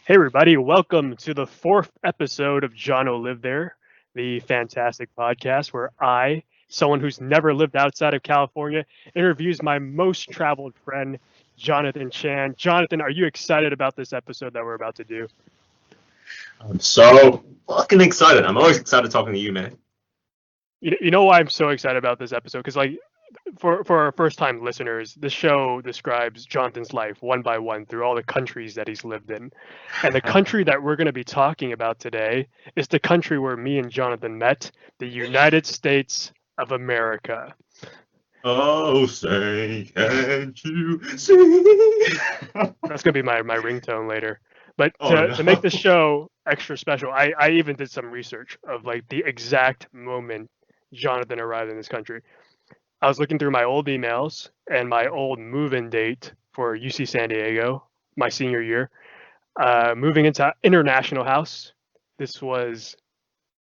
Hey, everybody, welcome to the fourth episode of Jono Live There, the fantastic podcast where I, someone who's never lived outside of California, interviews my most traveled friend, Jonathan Chan. Jonathan, are you excited about this episode that we're about to do? I'm so fucking excited. I'm always excited talking to you, man. You know why I'm so excited about this episode? Because, like, for our first time listeners, this show describes Jonathan's life one by one through all the countries that he's lived in. And the country that we're going to be talking about today is the country where me and Jonathan met, the United States of America. Oh, say, can't you see? That's going to be my ringtone later. But Oh to make the no. show extra special, I even did some research of like the exact moment Jonathan arrived in this country. I was looking through my old emails and my old move-in date for UC San Diego, my senior year, moving into International House. This was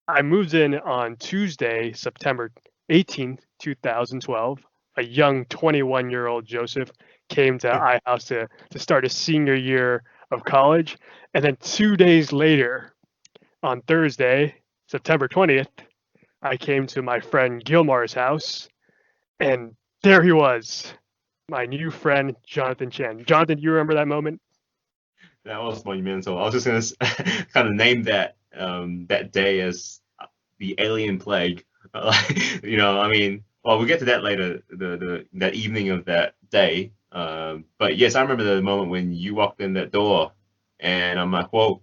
I moved in on Tuesday, September 18th, 2012. A young 21-year-old Joseph came to iHouse to start his senior year of college, and then 2 days later, on Thursday, September 20th, I came to my friend Gilmar's house and there he was, my new friend, Jonathan Chen. Jonathan, do you remember that moment? That was monumental. I was just gonna kind of name that day as the alien plague. I mean, well, we'll get to that later. The that evening of that day. But yes, I remember the moment when you walked in that door, and I'm like, whoa,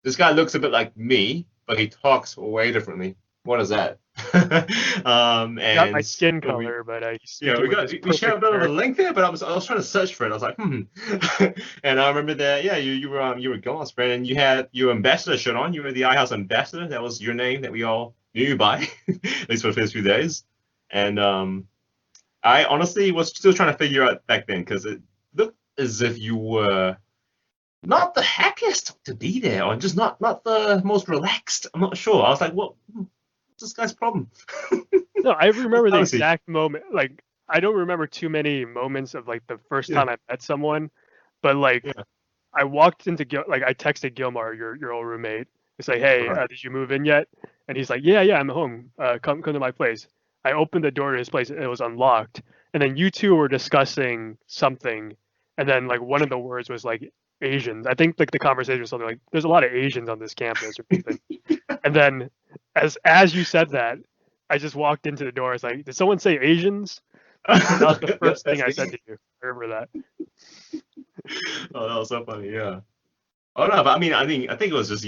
this guy looks a bit like me, but he talks way differently. What is that? Got my And skin so we, color, but he's yeah, speaking with his we share a perfect bit of a hair. link there, but I was trying to search for it. I was like, and I remember that, yeah, you were God's friend, and you had your ambassador shirt on. You were the iHouse ambassador. That was your name that we all knew you by, at least for the first few days. And I honestly was still trying to figure out back then because it looked as if you were not the happiest to be there, or just not the most relaxed. I'm not sure. I was like, what's this guy's problem? No, I remember the How is he? exact moment. Like, I don't remember too many moments of like the first Yeah, time I met someone, but like yeah, I walked into like I texted Gilmar, your old roommate. It's like, hey, right. did you move in yet? And he's like, yeah, I'm home. Come to my place. I opened the door to his place. And it was unlocked. And then you two were discussing something, and then like one of the words was like Asians. I think like the conversation was something like, "There's a lot of Asians on this campus" or something. And then as you said that, I just walked into the door. I was like, "Did someone say Asians?" And that was the first thing That's I me. said to you. I remember that. Oh, that was so funny. Yeah. Oh no, but I mean, I think it was just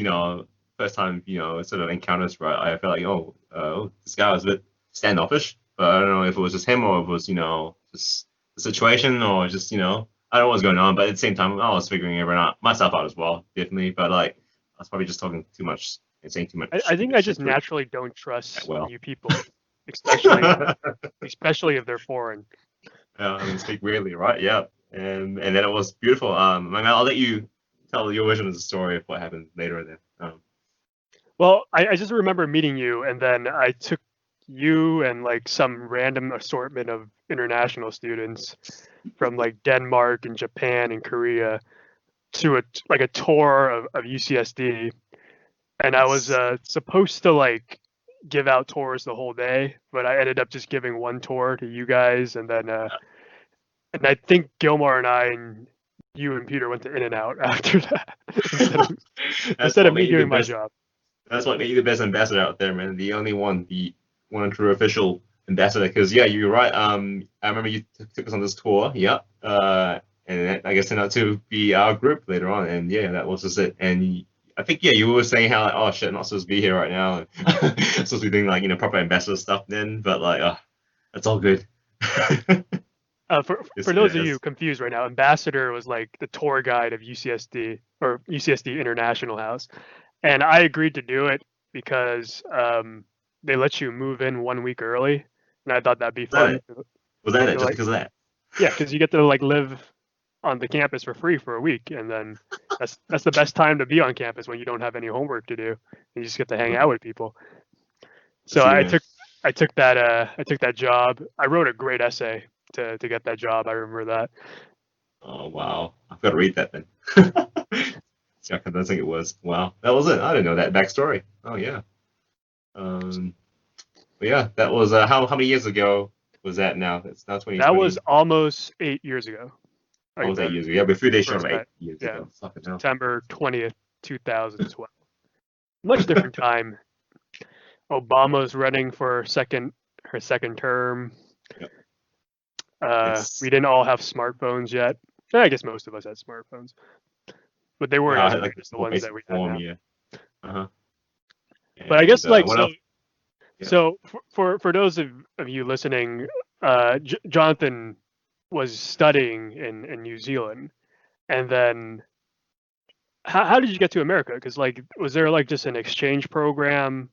first time sort of encounters, right? I felt like this guy was a bit standoffish, but I don't know if it was just him or if it was just the situation or just I don't know what's going on. But at the same time, I was figuring everyone out myself out as well, definitely. But like I was probably just talking too much and saying too much I think stupid I shit just to it naturally don't that trust well. new people, especially especially if they're foreign. I mean, speak weirdly, right? Yeah. And then it was beautiful. I mean, I'll let you tell your version of the story of what happened later then. Well, I just remember meeting you, and then I took you and like some random assortment of international students from like Denmark and Japan and Korea to a tour of UCSD, and I was Yes. supposed to like give out tours the whole day, but I ended up just giving one tour to you guys, and I think Gilmar and I and you and Peter went to In and Out after that instead of That's instead of what me made you the doing my best. job. That's what made you the best ambassador out there, man. The one and true official ambassador. Because yeah, you're right. I remember you took us on this tour. Yeah. And that, I guess turned out to be our group later on. And yeah, that was just it. And I think yeah, you were saying how like, oh shit, I'm not supposed to be here right now. Supposed to be doing like proper ambassador stuff then, but like, that's all good. For It's, those of you it's confused right now, Ambassador was like the tour guide of UCSD or UCSD International House, and I agreed to do it because they let you move in 1 week early, and I thought that'd be that fun. it? Was that it? To Just like, because of that? yeah, because you get to like live on the campus for free for a week, and then that's the best time to be on campus when you don't have any homework to do. You just get to hang out with people. I So see, man. I took that job. I wrote a great essay to get that job. I remember that. Oh wow, I've got to read that then. Yeah, I think it was. Wow, that was it. I didn't know that backstory. Oh yeah. Um, but yeah, that was how many years ago was that now? It's now That was 2020. almost 8 years ago. Like Almost eight the years ago. Yeah, before they showed first up met. 8 years Yeah, ago. Fucking hell. September 20th, 2012. Much different time. Obama's running for her second term. Yep. We It's didn't all have smartphones yet. I guess most of us had smartphones, but they weren't yeah, I as had great like the as the more ones that basic we had form, now. yeah. Uh-huh. But I And guess like what so else? Yeah. so for those of you listening, Jonathan was studying in New Zealand, and then how did you get to America? Because like was there like just an exchange program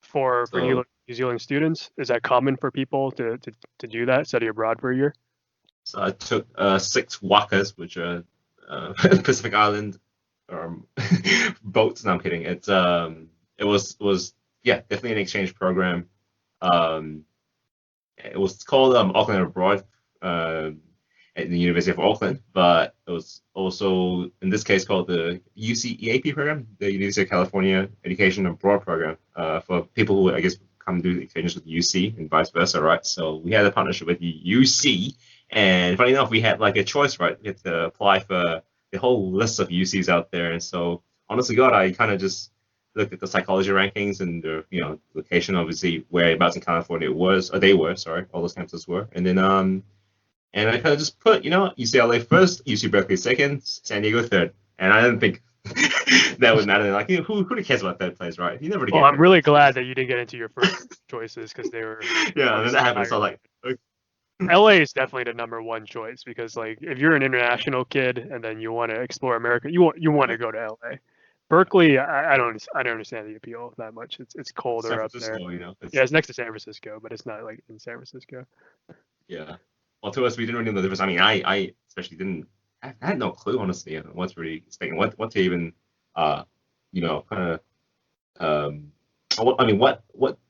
for So New Zealand students? Is that common for people to do that, study abroad for a year? so I took six wakas, which are Pacific Island boats. No, I'm kidding. It was yeah, definitely an exchange program. Um, it was called Auckland Abroad uh, at the University of Auckland, but it was also in this case called the UCEAP program, the University of California Education Abroad program, for people who I guess come do exchanges with UC and vice versa, right? So we had a partnership with UC, and funny enough, we had like a choice, right? We had to apply for the whole list of UCs out there, and so honestly, God, I kind of just looked at the psychology rankings and the location, obviously whereabouts in California it was, or they were, sorry, all those campuses were, and then and I kind of just put UCLA first, UC Berkeley second, San Diego third, and I didn't think that would matter. Like who cares about third place, right? You never really Well, get I'm third really place. glad that you didn't get into your first choices because they were Yeah, and then that obviously happened. higher. So like, okay. LA is definitely the number one choice because like if you're an international kid and then you want to explore America, you want to Right. go to LA. Berkeley, I don't understand the appeal that much. It's San colder up there. Francisco, Yeah, it's it's next to San Francisco, but it's not like in San Francisco. yeah. Well, to us, we didn't really know the difference. I mean, I especially didn't. I had no clue, honestly, on what's really expecting, what to even, uh, kind of I mean, what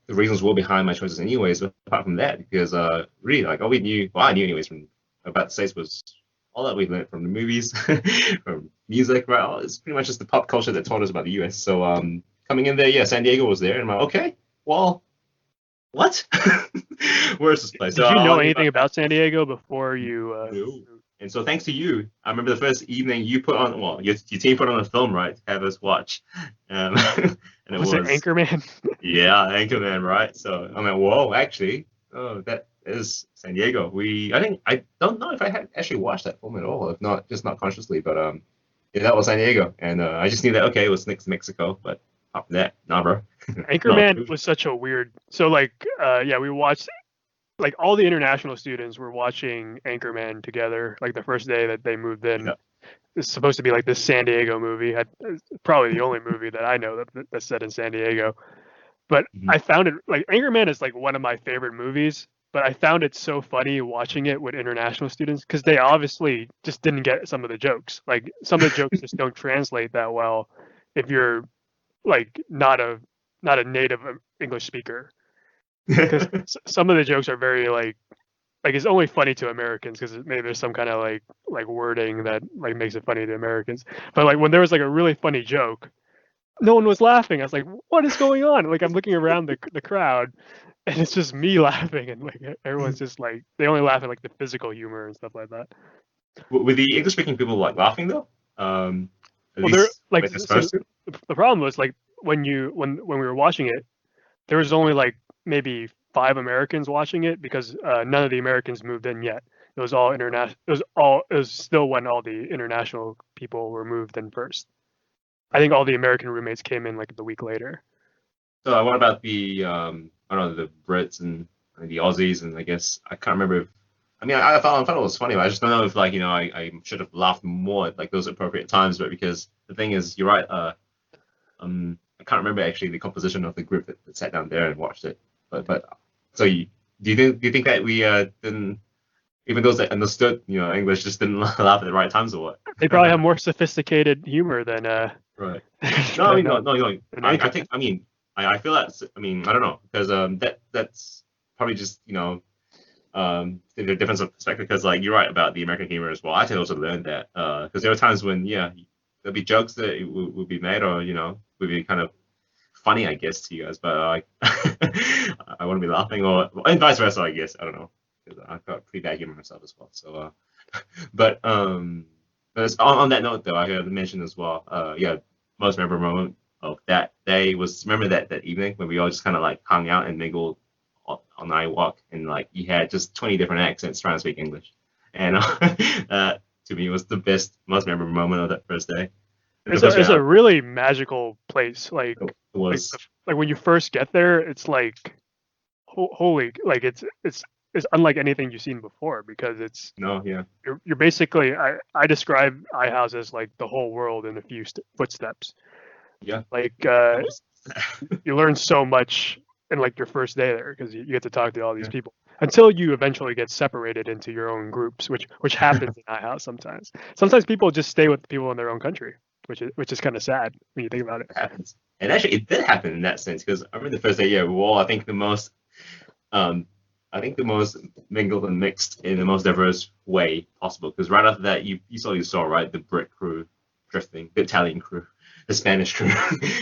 the reasons were behind my choices, anyways. Apart from that, because really, like all we knew, well, I knew anyways from about the States was all that we learned from the movies, from music, right? It's pretty much just the pop culture that taught us about the U.S. So coming in there, yeah, San Diego was there, and I'm like, okay, well, what? Where's this place? So Did you I'll know give anything up. about San Diego before you? No. And so thanks to you, I remember the first evening you put on, well, your team put on a film, right, to have us watch. And it Was it was Anchorman? yeah, Anchorman, right? So I'm like, whoa, actually, oh, that is San Diego. I don't know if I had actually watched that film at all, if not, just not consciously, but yeah, that was San Diego, and I just knew that okay, it was next to Mexico, but apart from that, nah, bro, not a Anchorman clue. was such a weird. So like, yeah, we watched like all the international students were watching Anchorman together. Like the first day that they moved in, Yeah. it's supposed to be like this San Diego movie. It's probably the only movie that I know that's set in San Diego. But Mhm. I found it like Anchorman is like one of my favorite movies. But I found it so funny watching it with international students because they obviously just didn't get some of the jokes. Like some of the jokes just don't translate that well if you're like not a native English speaker. Because some of the jokes are very like it's only funny to Americans because maybe there's some kind of like wording that like makes it funny to Americans. But like when there was like a really funny joke, no one was laughing. I was like, what is going on? Like I'm looking around the crowd, and it's just me laughing, and like everyone's just like they only laugh at like the physical humor and stuff like that. Were the English speaking people like laughing though? At Well, they're least like when they're supposed to. the problem was like when we were watching it, there was only like maybe 5 Americans watching it because none of the Americans moved in yet. It was all international. It was still when all the international people were moved in first. I think all the American roommates came in like the week later. So what about the I don't know, the Brits and the Aussies, and I guess I can't remember if I mean I thought it was funny, but I just don't know if like I should have laughed more at like those appropriate times, but because the thing is you're right, I can't remember actually the composition of the group that sat down there and watched it. But so do you think that we didn't, even those that understood English, just didn't laugh at the right times or They probably have what? more sophisticated humor Right. No, I mean, no, no, no. than I Anchorman. think, I mean, I feel that's, I mean, I don't know, because that's probably just, the difference of perspective. Because like you're right about the American humor as well. I think I also learned that because there were times when, yeah, there'll be jokes that will be made, or would be kind of funny, I guess, to you guys. But I want to be laughing, and vice versa, I guess. I don't know, because I've got pretty bad humor myself as well. So, but on that note, though, I gotta mention as well. Yeah, most memorable moment of that day was, remember that evening when we all just kind of like hung out and mingled on night walk, and like you had just 20 different accents trying to speak English, and that to me was the best, most memorable moment of that first day. And of course, It's a really magical place. it Like was like when you first get there, it's like holy, like it's unlike anything you've seen before because it's no, yeah, you're basically I describe iHouse as like the whole world in a few footsteps. yeah. Like That was, you learn so much in like your first day there because you get to talk to all these yeah. people until you eventually get separated into your own groups, which happens in iHouse sometimes. Sometimes people just stay with people in their own country, which is kind of sad when you think about it. Happens. And actually, it did happen in that sense, because I remember the first day, yeah, we were all, um, I think the most mingled and mixed in the most diverse way possible. Because right after that, you saw, right, the Brit crew drifting, the Italian crew, the Spanish crew,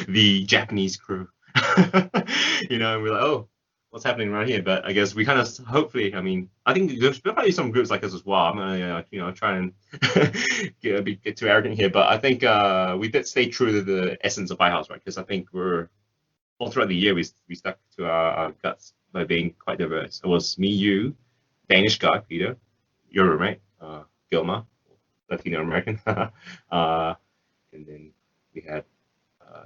the Japanese crew, and we're like, oh, what's happening right here? But I guess we kind of, hopefully, I mean, I think there's probably some groups like this as well. I'm gonna, try and get too arrogant here, but I think we did stay true to the essence of iHouse, right? Because I think we're all throughout the year we stuck to our guts by being quite diverse. It was me, you, Danish guy, Peter, your roommate, Gilma, Latino American, and then we had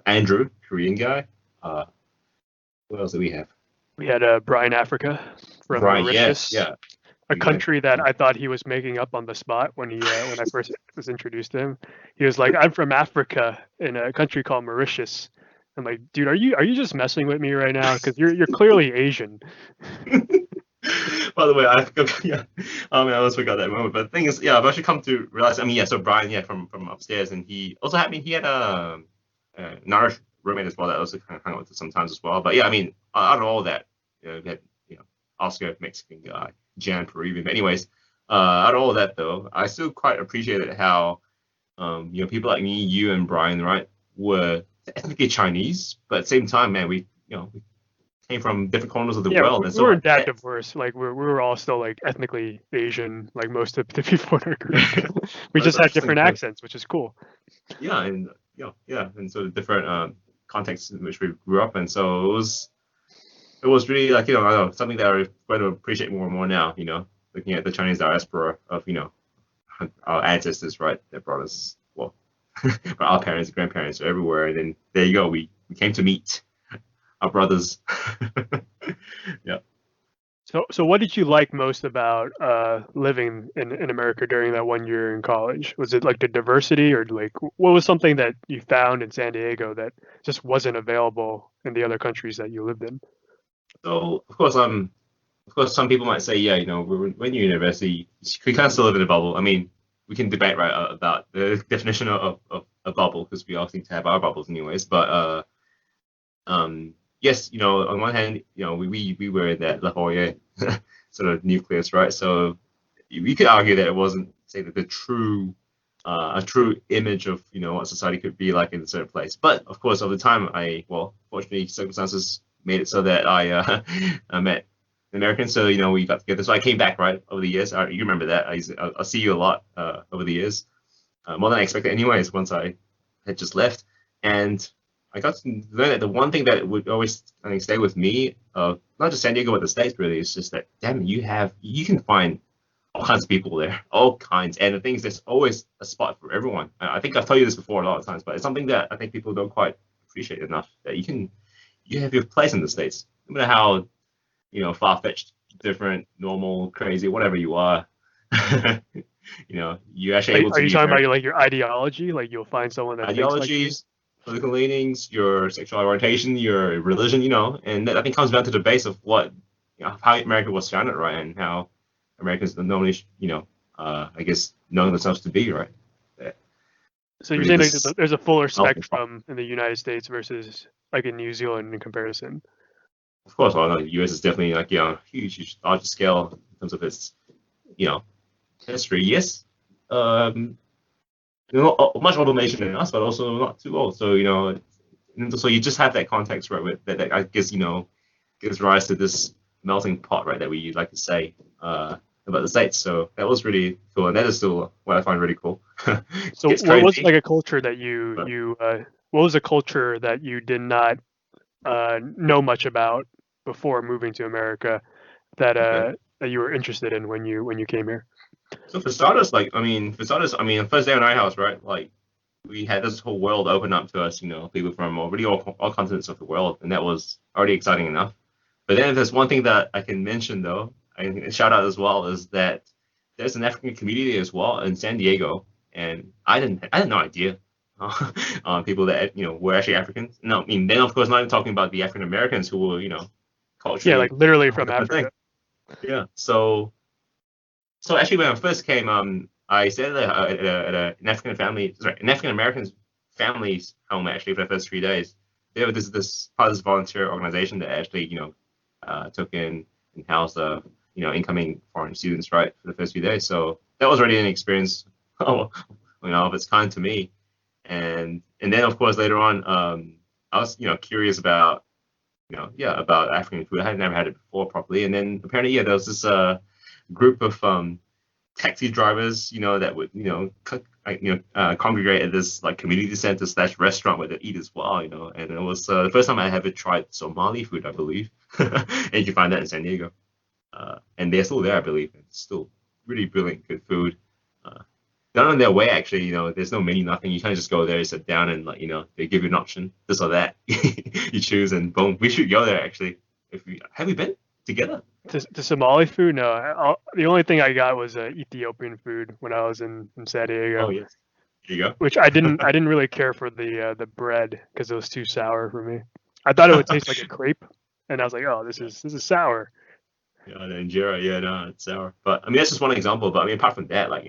Andrew, Korean guy. What else do we have? We had Brian Africa from Brian, yes, Mauritius, yeah. a We went. country that I thought he was making up on the spot when I first was introduced to him. He was like, "I'm from Africa in a country called Mauritius." I'm like, "Dude, are you just messing with me right now? Because you're clearly Asian." By the way, yeah, I mean, I almost forgot that moment. But the thing is, yeah, I've actually come to realize. I mean, yeah, so Brian, yeah, from upstairs, and he also had, I mean, he had another roommate as well that also kind of hung out with us sometimes as well. But yeah, I mean, out of all that, we had, Oscar, Mexican guy, Jan, Peruvian. But anyways, out of all of that though, I still quite appreciated how, people like me, you, and Brian, right, were ethnically Chinese, but at the same time, man, we came from different corners of the Yeah, world, we and we so weren't like that that, diverse. Like we were all still like ethnically Asian, like most of the people in our group. We that's just had interesting different because accents, which is cool. yeah, and and so the different contexts in which we grew up in. So it was really like, I don't know, something that I'm going to appreciate more and more now. Looking at the Chinese diaspora of our ancestors, right, that brought us, well, our parents, grandparents, everywhere, and then there you go, we came to meet our brothers. Yeah. So what did you like most about living in America during that 1 year in college? Was it like the diversity, or like what was something that you found in San Diego that just wasn't available in the other countries that you lived in? So of course, some people might say, yeah, when you're in university, we kind of still live in a bubble. I mean, we can debate, right, about the definition of a bubble, because we all seem to have our bubbles anyways. But yes, on one hand, we were in that La Jolla sort of nucleus, right? So we could argue that it wasn't, say, that the true a true image of what society could be like in a certain place. But of course, over time, fortunately, circumstances made it so that I met Americans. So we got together. So I came back, right, over the years. You remember that? I'll see you a lot over the years, more than I expected, anyways. Once I had just left, and I got to learn that the one thing that would always, I think, stay with me, not just San Diego but the States, really, is just that, damn, you can find all kinds of people there, all kinds. And the thing is, there's always a spot for everyone. I think I've told you this before a lot of times, but it's something that I think people don't quite appreciate enough. That you have your place in the States, no matter how far-fetched, different, normal, crazy, whatever you are. You're actually able Are to you be talking about very your ideology? Like you'll find someone that thinks like you? ideologies, political leanings, your sexual orientation, your religion, and that I think comes down to the base of what, how America was founded, right, and how Americans normally, I guess, know themselves to be, right. That So you're really saying like this there's a fuller melting pot. spectrum in the United States versus like in New Zealand in comparison? Of course, I know the US is definitely like, huge, larger scale in terms of its, history. Yes, um, much older nation than us, but also not too old. So and so you just have that context, right? That I guess gives rise to this melting pot, right? That we like to say about the states. So that was really cool, and that is still what I find really cool. It So gets what was crazy, like a culture that you but you what was a culture that you did not know much about before moving to America that okay. that you were interested in when you came here? So for starters, the first day on our house, right? Like we had this whole world open up to us, people from already all continents of the world, and that was already exciting enough. But then if there's one thing that I can mention though, I can shout out as well, is that there's an African community as well in San Diego, and I had no idea. People that were actually Africans. No, I mean then of course not even talking about the African Americans who were Yeah, like culturally literally a whole from different thing. Africa. Yeah. So actually, when I first came, I stayed an African family, sorry, an African American family's home actually for the first 3 days. There was this part of this volunteer organization that actually, took in and housed, incoming foreign students, right, for the first few days. So that was already an experience, oh, of its kind to me. And then of course later on, I was, curious about, about African food. I had never had it before properly. And then apparently, yeah, there was this group of taxi drivers, that would, congregate at this like community center slash restaurant where they eat as well, And it was the first time I ever tried Somali food, I believe, and you can find that in San Diego. And they're still there, I believe. It's still really brilliant, good food. Uh, Done on their way, actually. There's no menu, nothing. You kind of just go there, sit down, and like, they give you an option, this or that. You choose, and boom. We should go there actually. If we have we been together? To Somali food, no. The only thing I got was Ethiopian food when I was in San Oh Diego, yes. There you which go. I didn't really care for the bread because it was too sour for me. I thought it would taste like a crepe, and I was like, oh, this is sour. Yeah, the injera, yeah, no, it's sour. But I mean, that's just one example. But I mean, apart from that, like,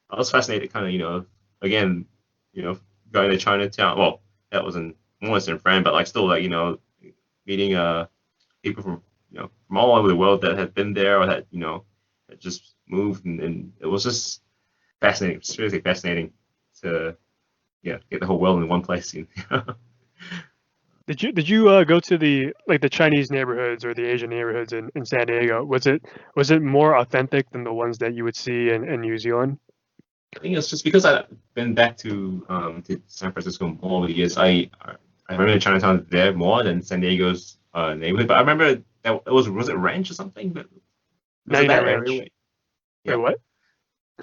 I was fascinated, kind of, again, you know, going to Chinatown. Well, that wasn't almost in friend, but like still, like, meeting people from from all over the world that had been there or had had just moved, and it was just fascinating, seriously fascinating to get the whole world in one place. Did you go to the like the Chinese neighborhoods or the Asian neighborhoods in San Diego? Was it more authentic than the ones that you would see in New Zealand? I think it's just because I've been back to San Francisco more over the years. I remember Chinatown there more than San Diego's neighborhood. But I remember that it was it Ranch or something? But was it 99 that area Ranch. where Wait, yeah, what?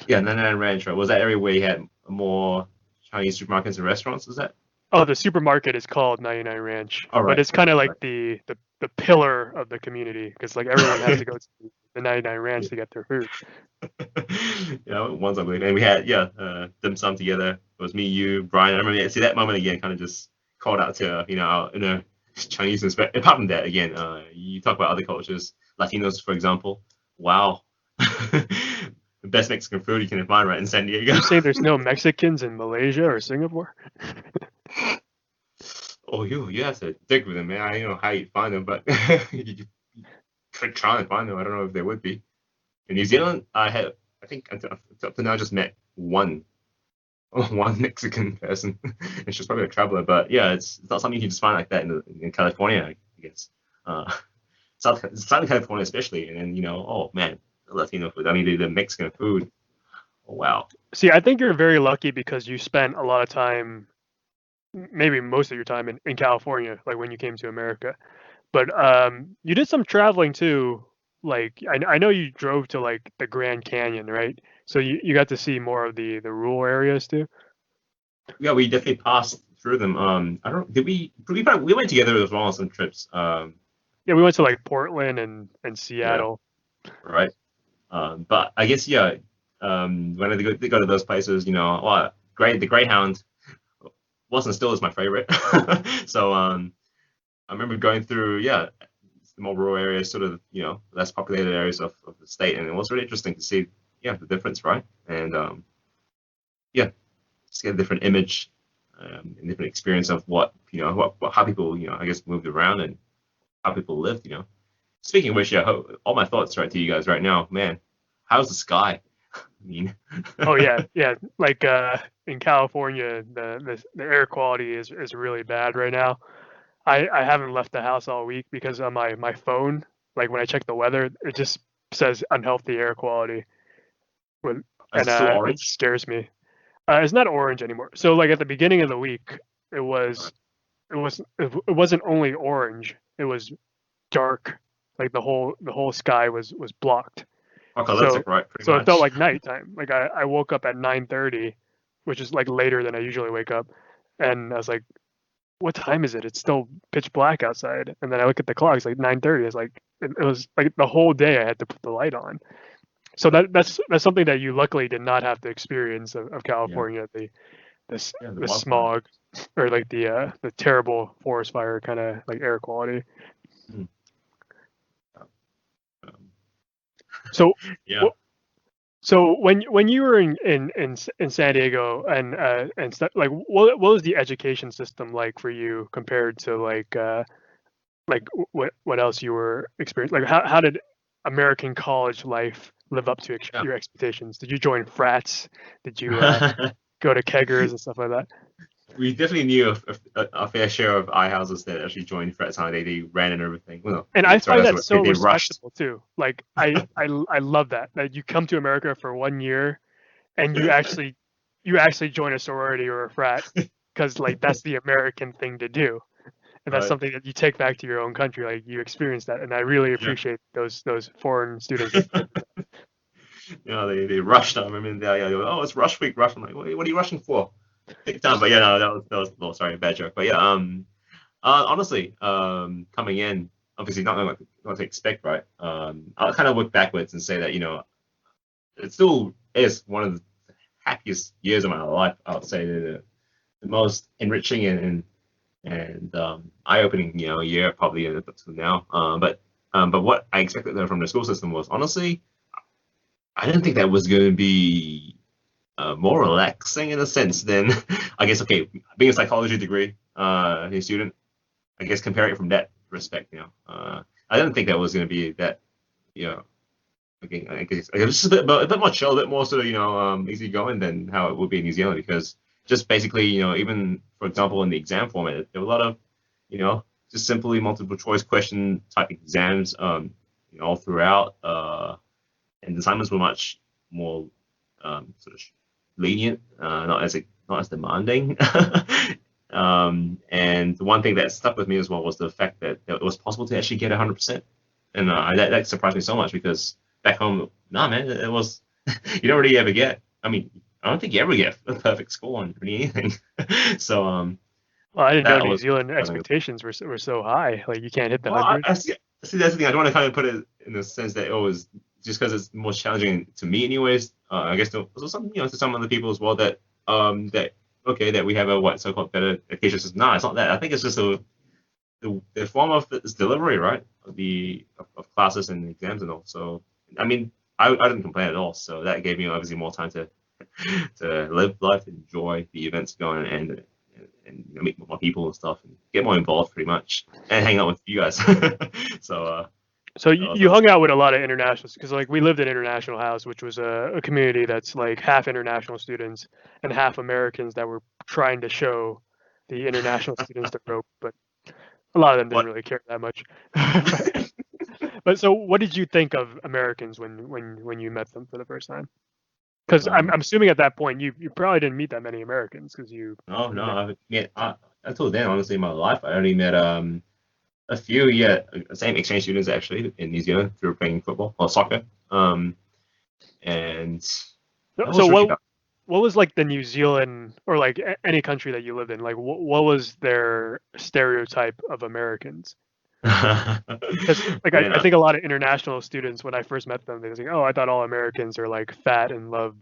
yeah, 99 Ranch, right? Was that area where you had more Chinese supermarkets and restaurants? Is that? Oh, the supermarket is called 99 Ranch, All but right. it's kind of like Right. the pillar of the community because like everyone has to go to the 99 Ranch Yeah. to get their food. Once I believe, and we had dim sum together. It was me, you, Brian. I remember see that moment again. Kind of just called out to our inner Chinese respect. Apart from that, again, you talk about other cultures, Latinos, for example. Wow, the best Mexican food you can find right in San Diego. You saying there's no Mexicans in Malaysia or Singapore? Oh, you have to dig with them, man. I don't know how you find them, but you could try and find them. I don't know if they would be. In New Zealand, I think up to now, just met one one Mexican person. And she's probably a traveler, but yeah, it's not something you can just find like that in California, I guess. Uh, Southern California especially, and then oh man, Latino food. I mean, the Mexican food. Oh wow. See, I think you're very lucky because you spent a lot of time, maybe most of your time in California, like when you came to America. But you did some traveling too. Like I know you drove to like the Grand Canyon, right? So you got to see more of the rural areas too. Yeah, we definitely passed through them. I don't. Did we went together as well on some trips. Yeah, we went to like Portland and Yeah, Seattle. right. But I guess yeah. When they go to those places, well, great. The Greyhound wasn't still is my favorite. So I remember going through the more rural areas, sort of less populated areas of the state, and it was really interesting to see the difference, right? And yeah, just get a different image, and different experience of what how people I guess moved around and how people lived. Speaking of which, yeah, all my thoughts right to you guys right now, man. How's the sky? mean. Oh yeah, yeah. Like in California, the air quality is really bad right now. I haven't left the house all week because on my phone, like when I check the weather, it just says unhealthy air quality, when, Is and it still it orange? scares me. It's not orange anymore. So like at the beginning of the week, it was Right. it wasn't only orange. It was dark. Like the whole sky was blocked. So Apocalyptic, right? Pretty so it felt much. like nighttime. Like I woke up at 9:30, which is like later than I usually wake up, and I was like, "What time is it? It's still pitch black outside." And then I look at the clock. It's like 9:30. It's like it was like the whole day I had to put the light on. So that's something that you luckily did not have to experience of Yeah. California. The Yeah, the the wildfire. smog or like the terrible forest fire kind of like air quality. Mm. Um, So yeah. so when you were in San Diego and stuff like what was the education system like for you compared to like what else you were experiencing? Like how did American college life live up to Yeah. your expectations? Did you join frats? Did you go to keggers and stuff like that? We definitely knew a fair share of I houses that actually joined Fred's Holiday. They ran and everything. Well, And no, I sorry, find that's that what so they rushed. respectable too. Like I love that you come to America for 1 year and you actually join a sorority or a frat because like that's the American thing to do, and that's Right. something that you take back to your own country. Like you experience that, and I really Yeah. appreciate those foreign students that did. They rushed. I remember they were, oh, it's rush week, rush. I'm like, what are you rushing for? Take time. But yeah, no, that was oh, sorry, a bad joke. But yeah, honestly, coming in, obviously not knowing what to expect, right? I'll kind of work backwards and say that it still is one of the happiest years of my life. I would say the most enriching and eye-opening, year probably up to now. But what I expected from the school system was honestly, I didn't think that was going to be more relaxing in a sense than I guess. Okay, being a psychology degree student, I guess compare it from that respect. I didn't think that was going to be that. You know, okay, I guess just a bit more chill, a bit more sort of easy going than how it would be in New Zealand because just basically even for example in the exam format there were a lot of you know just simply multiple choice question type exams all throughout and the assignments were much more sort of lenient, not as demanding. And the one thing that stuck with me as well was the fact that it was possible to actually get 100%, and that surprised me so much because back home, nah, man, it was you don't really ever get. I mean, I don't think you ever get a perfect score on really anything. So Well, I didn't know that New was Zealand surprising. expectations were so high. Like you can't hit the Well, 100. I see that's the thing. I don't want to kind of put it in the sense that it was just because it's more challenging to me, anyways. I guess to, also some to some other people as well that okay that we have a what so-called better education system. No, it's not that. I think it's just the form of its delivery, right? Of classes and exams and all. So I mean, I didn't complain at all. So that gave me obviously more time to live life, enjoy the events going, and meet more people and stuff, and get more involved pretty much, and hang out with you guys. So So that you was hung out with a lot of internationals because like we lived in International House, which was a community that's like half international students and half Americans that were trying to show the international students the rope, but a lot of them didn't what. really care that much. But so, what did you think of Americans when you met them for the first time? Because I'm Um, assuming at that point you probably didn't meet that many Americans because no, you know. until then, honestly, in my life, I only met a few, yeah, same exchange students actually in New Zealand through playing football or soccer. And So, that so was really what about. what was like the New Zealand or like any country that you lived in? Like what was their stereotype of Americans? Because like I, Man, I think a lot of international students when I first met them they was like, oh, I thought all Americans are like fat and love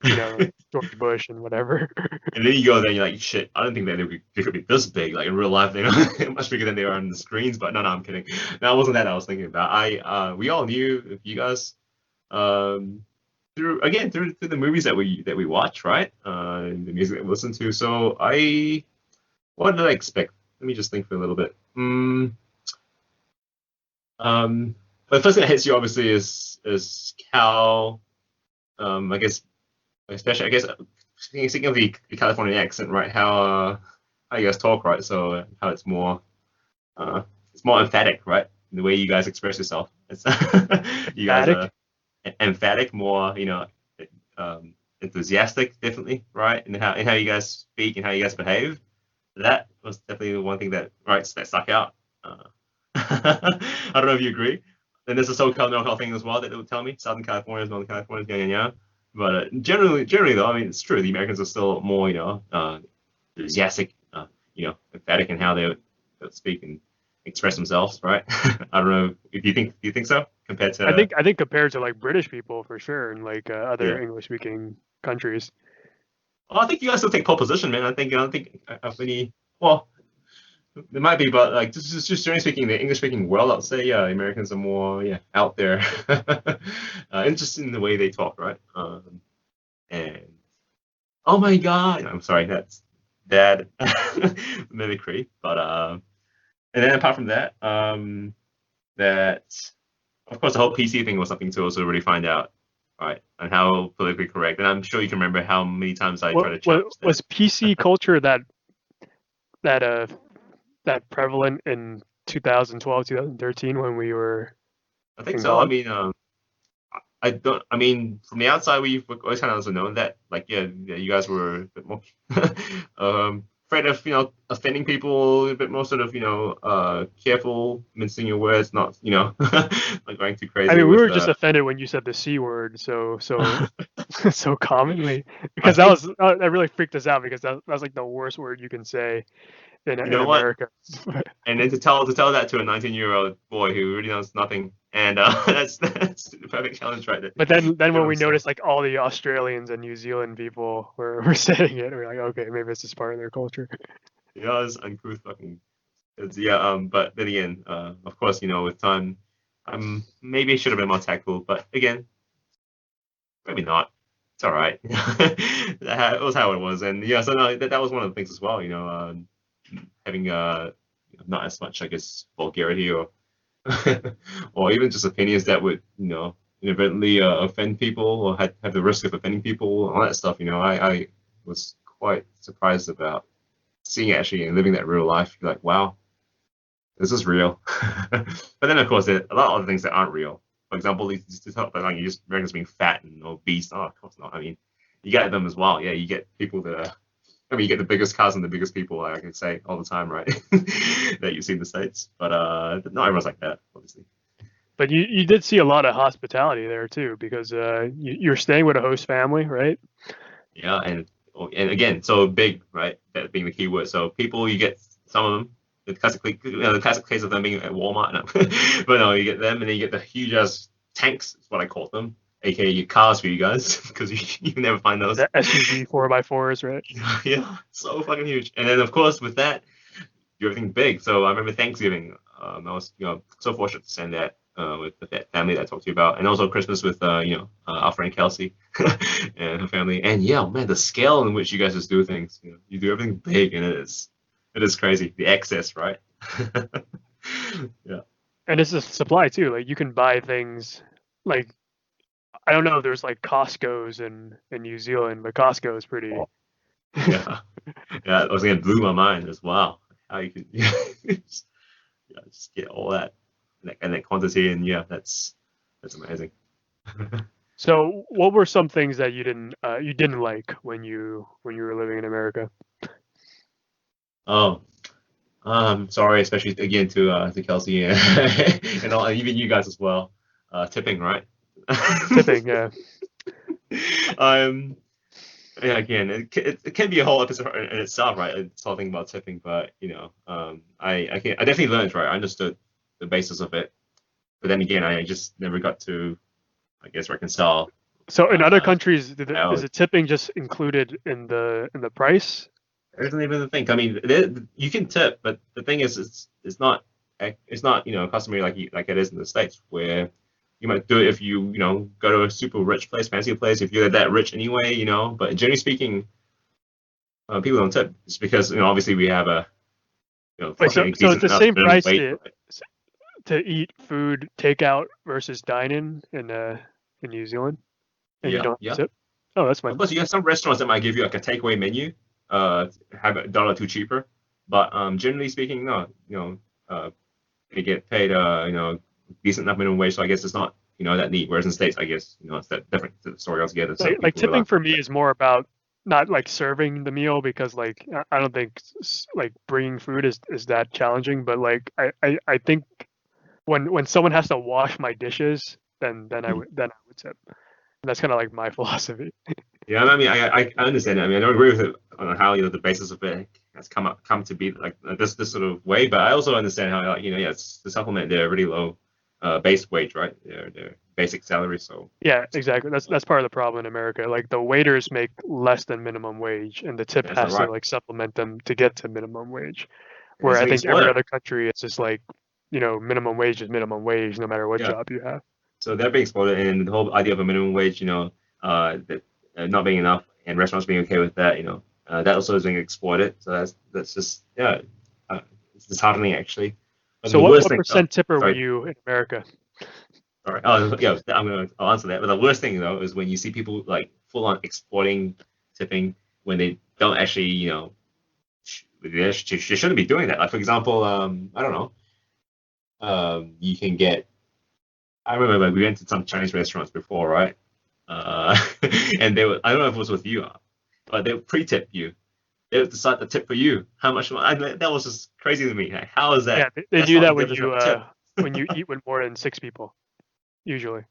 George Bush and whatever. and then you go there and you're like, shit, I don't think that they could be this big. Like in real life, they're much bigger than they are on the screens. But no, I'm kidding. That wasn't that I was thinking about. We all knew you guys um, through the movies that we watch, right? The music that we listen to. So what did I expect? Let me just think for a little bit. But the first thing that hits you obviously is Cal. I guess especially I guess speaking of the California accent, right? How you guys talk, right? So how it's more emphatic, right? The way you guys express yourself. It's you guys are Emphatic. emphatic, more enthusiastic, definitely, right? And how you guys speak and how you guys behave. That was definitely one thing that stuck out. I don't know if you agree. And there's a SoCal NorCal thing as well that they would tell me. Southern California, Northern California, yeah, yeah, yeah. But generally though, I mean, it's true. The Americans are still more, enthusiastic, emphatic in how they speak and express themselves, right? I don't know if you think so compared to I think compared to like British people for sure, and like other yeah. English speaking countries. Well, I think you guys still take pole position, man. I don't think of any. Well, there might be, but like just generally speaking, the English speaking world, I'd say, yeah, Americans are more, yeah, out there, interested in the way they talk, right? And oh my God, I'm sorry, that's bad mimicry, but and then apart from that, that of course the whole PC thing was something to also really find out, right, and how politically correct. And I'm sure you can remember how many times I tried to challenge that. Was PC culture that that prevalent in 2012, 2013 when we were I think in so. I college? mean, I don't. I mean, from the outside, we've always kind of also known that, like, yeah, you guys were a bit more afraid of, offending people, a bit more sort of, careful, mincing your words, not, like going too I crazy mean, we with. were just offended when you said the C word so commonly I because think that really freaked us out because that's like the worst word you can say you in know what, America. and then to tell that to a 19-year-old boy who really knows nothing, and that's the perfect challenge right there. But You then know when what I'm we saying? noticed like all the Australians and New Zealand people were saying it, we're like, okay, maybe it's just part of their culture. Yeah, it's uncouth fucking. Yeah, but then again, of course, with time, maybe I should have been more tactful, but again, maybe not. It's all right. It was how it was, and yeah, so no, that was one of the things as well. Having not as much, I guess, vulgarity or or even just opinions that would inadvertently offend people or have the risk of offending people, all that stuff. I was quite surprised about seeing it actually and living that real life. You're like, wow, this is real. But then, of course, there are a lot of other things that aren't real. For example, these talk about like you just Americans being fat and obese. Oh, of course not. I mean, you get them as well. Yeah, you get people that are. I mean, you get the biggest cars and the biggest people, like I can say all the time, right? That you see in the states. But not everyone's like that, obviously. But you did see a lot of hospitality there too because you're staying with a host family, right? Yeah, and again, so big, right? That being the key word. So people, you get some of them. The classic case of them being at Walmart. No. But no, you get them, and then you get the huge ass tanks. Is what I call them, aka your cars for you guys, because you never find those. The SUV 4x4s, right? Yeah, so fucking huge. And then of course with that, do everything big. So I remember Thanksgiving. I was so fortunate to send that with that family that I talked to you about, and also Christmas with our friend Kelsey and her family. And yeah, man, the scale in which you guys just do things. You do everything big, and it is crazy. The excess, right? Yeah. And it's a supply too. Like you can buy things like I don't know if there's like Costco's in New Zealand, but Costco is pretty. Yeah, yeah. I was gonna blew my mind as well. How you could just get all that and that quantity, and yeah, that's amazing. So, what were some things that you didn't like when you were living in America? Oh, sorry, especially again to Kelsey and, and all, even you guys as well. Tipping, right? Tipping, yeah. um, yeah, again, it can be a whole episode in itself, right? It's talking about tipping, but I definitely learned, right? I understood the basis of it, but then again, I just never got to, I guess, reconcile. So, in other Uh, countries, is how the tipping just included in the price? It isn't even the thing. I mean, you can tip, but the thing is, it's not customary like it is in the States, where you might do it if you go to a super rich place, fancy place, if you're that rich anyway, But generally speaking, people don't tip. It's because obviously we have a Wait, fucking so it's decent the enough same minimum price wage, right? to eat food takeout versus dine in New Zealand? and you Yeah, don't yeah. tip. Oh, that's Of fine. course, you have some restaurants that might give you like a takeaway menu, have $1 or $2 cheaper. But generally speaking, no, they get paid, decent enough minimum wage. So I guess it's not, that neat. Whereas in the States, I guess, it's that different story altogether. So Like people rely tipping on for me that. is more about not like serving the meal because like I don't think like bringing food is that challenging, but like I think when someone has to wash my dishes, then Mhm. I would tip. And that's kind of like my philosophy. Yeah, I mean, I understand it. I mean, I don't agree with it on how the basis of it has come to be like this sort of way, but I also understand how like, yeah, it's to supplement their really low base wage, right? Their basic salary. So Yeah, exactly. That's part of the problem in America. Like the waiters make less than minimum wage, and the tip that's not has to right. like supplement them to get to minimum wage. And Where it's I being think every exploited. other country, it's just like, minimum wage is minimum wage, no matter what Yeah. job you have. So they're being exploited, and the whole idea of a minimum wage, that not being enough, and restaurants being okay with that, that also is being exploited. So that's just yeah, uh, it's disheartening actually. But So the what worst what thing, oh, percent tipper were sorry, you in America? sorry, oh yeah, I'll answer that. But the worst thing though is when you see people like full on exploiting tipping when they don't actually, they shouldn't be doing that. Like for example, I don't know, you can get. I remember we went to some Chinese restaurants before, right? Uh, and they were, I don't know if it was with you, but they would pre-tip you. They would decide to tip for you. How much? That was just crazy to me. Like, how is Yeah, that? they That's do not the that definition of a tip. when you eat with more than six people, usually.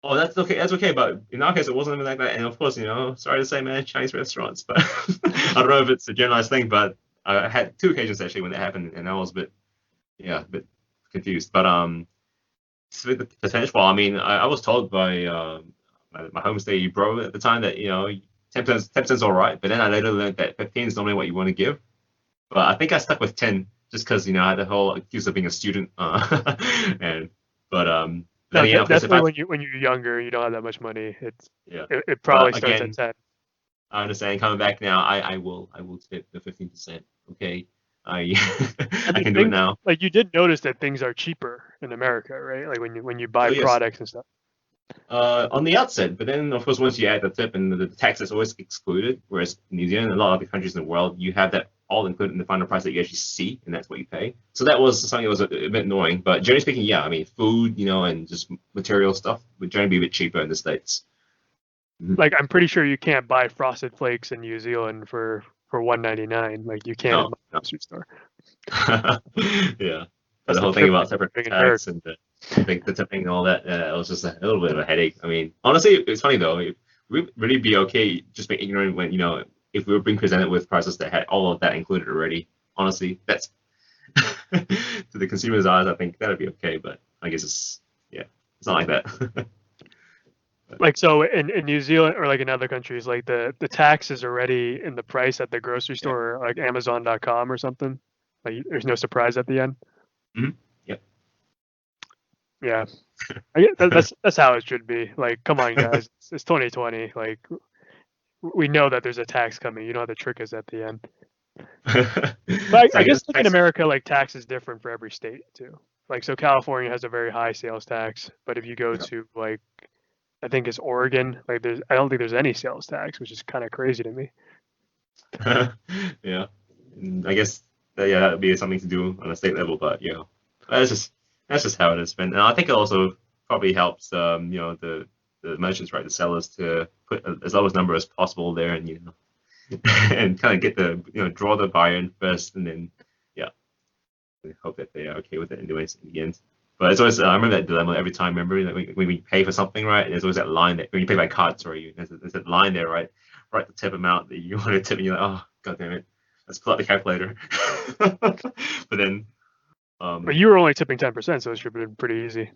Oh, that's okay. That's okay. But in our case, it wasn't even like that. And of course, sorry to say, man, Chinese restaurants. But I don't know if it's a generalized thing. But I had two occasions actually when that happened, and I was a bit confused. But the percentage, well, I mean, I was told by my homestay bro at the time that 10% is all right, but then I later learned that 15 is normally what you want to give. But I think I stuck with 10 just because I had the whole excuse of being a student. And but then No, again, of course, if definitely I when you're younger, you don't have that much money. yeah, It probably but starts at again, 10. I understand coming back now, I will tip the 15%. Okay, I I I mean, can do it things now. like you did notice that things are cheaper in America, right? Like when you buy So yes, products and stuff. on the outset. But then, of course, once you add the tip and the tax is always excluded, whereas in New Zealand and a lot of other countries in the world, you have that all included in the final price that you actually see, and that's what you pay. So that was something that was a bit annoying. But generally speaking, yeah, I mean, food, and just material stuff would generally be a bit cheaper in the States. Mhm. Like I'm pretty sure you can't buy Frosted Flakes in New Zealand for 1.99 like you can in No, the no. grocery store. Yeah. But That's the the whole thing privilege about of separate living in tax America. and the tipping and all that, it was just a little bit of a headache. I mean, honestly, it's funny though. We'd really be okay just being ignorant when, if we were being presented with prices that had all of that included already. Honestly, that's to the consumer's eyes, I think that'd be okay. But I guess yeah, it's not like that. Like so in New Zealand or like in other countries, like the tax is already in the price at the grocery Yeah. store, or like Amazon.com or something. Like there's no surprise at the end. Hmm. Yep. Yeah, I get that's how it should be. Like, come on, guys, it's 2020. Like we know that there's a tax coming. You don't have to trick us at the end. But So I I guess guess like in tax. America, like tax is different for every state too. Like so, California has a very high sales tax, but if you go to like I think it's Oregon, like I don't think there's any sales tax, which is kind of crazy to me. Yeah. And I guess yeah, that would be something to do on a state level, but that's just that's just how it has been. And I think it also probably helps the merchants, right, the sellers to put as low as number as possible there and and kind of get the draw the buyer in first and then yeah, we hope that they are okay with it anyways in the end. But it's always I remember that dilemma every time. Remember that when we pay for something, right? There's always that line that when you pay by card, sorry, there's that line there, right? Right, the tip amount that you want to tip, and you're like, oh god damn it, let's pull out the calculator. But then, But um, you were only tipping 10%, so it should have been pretty easy.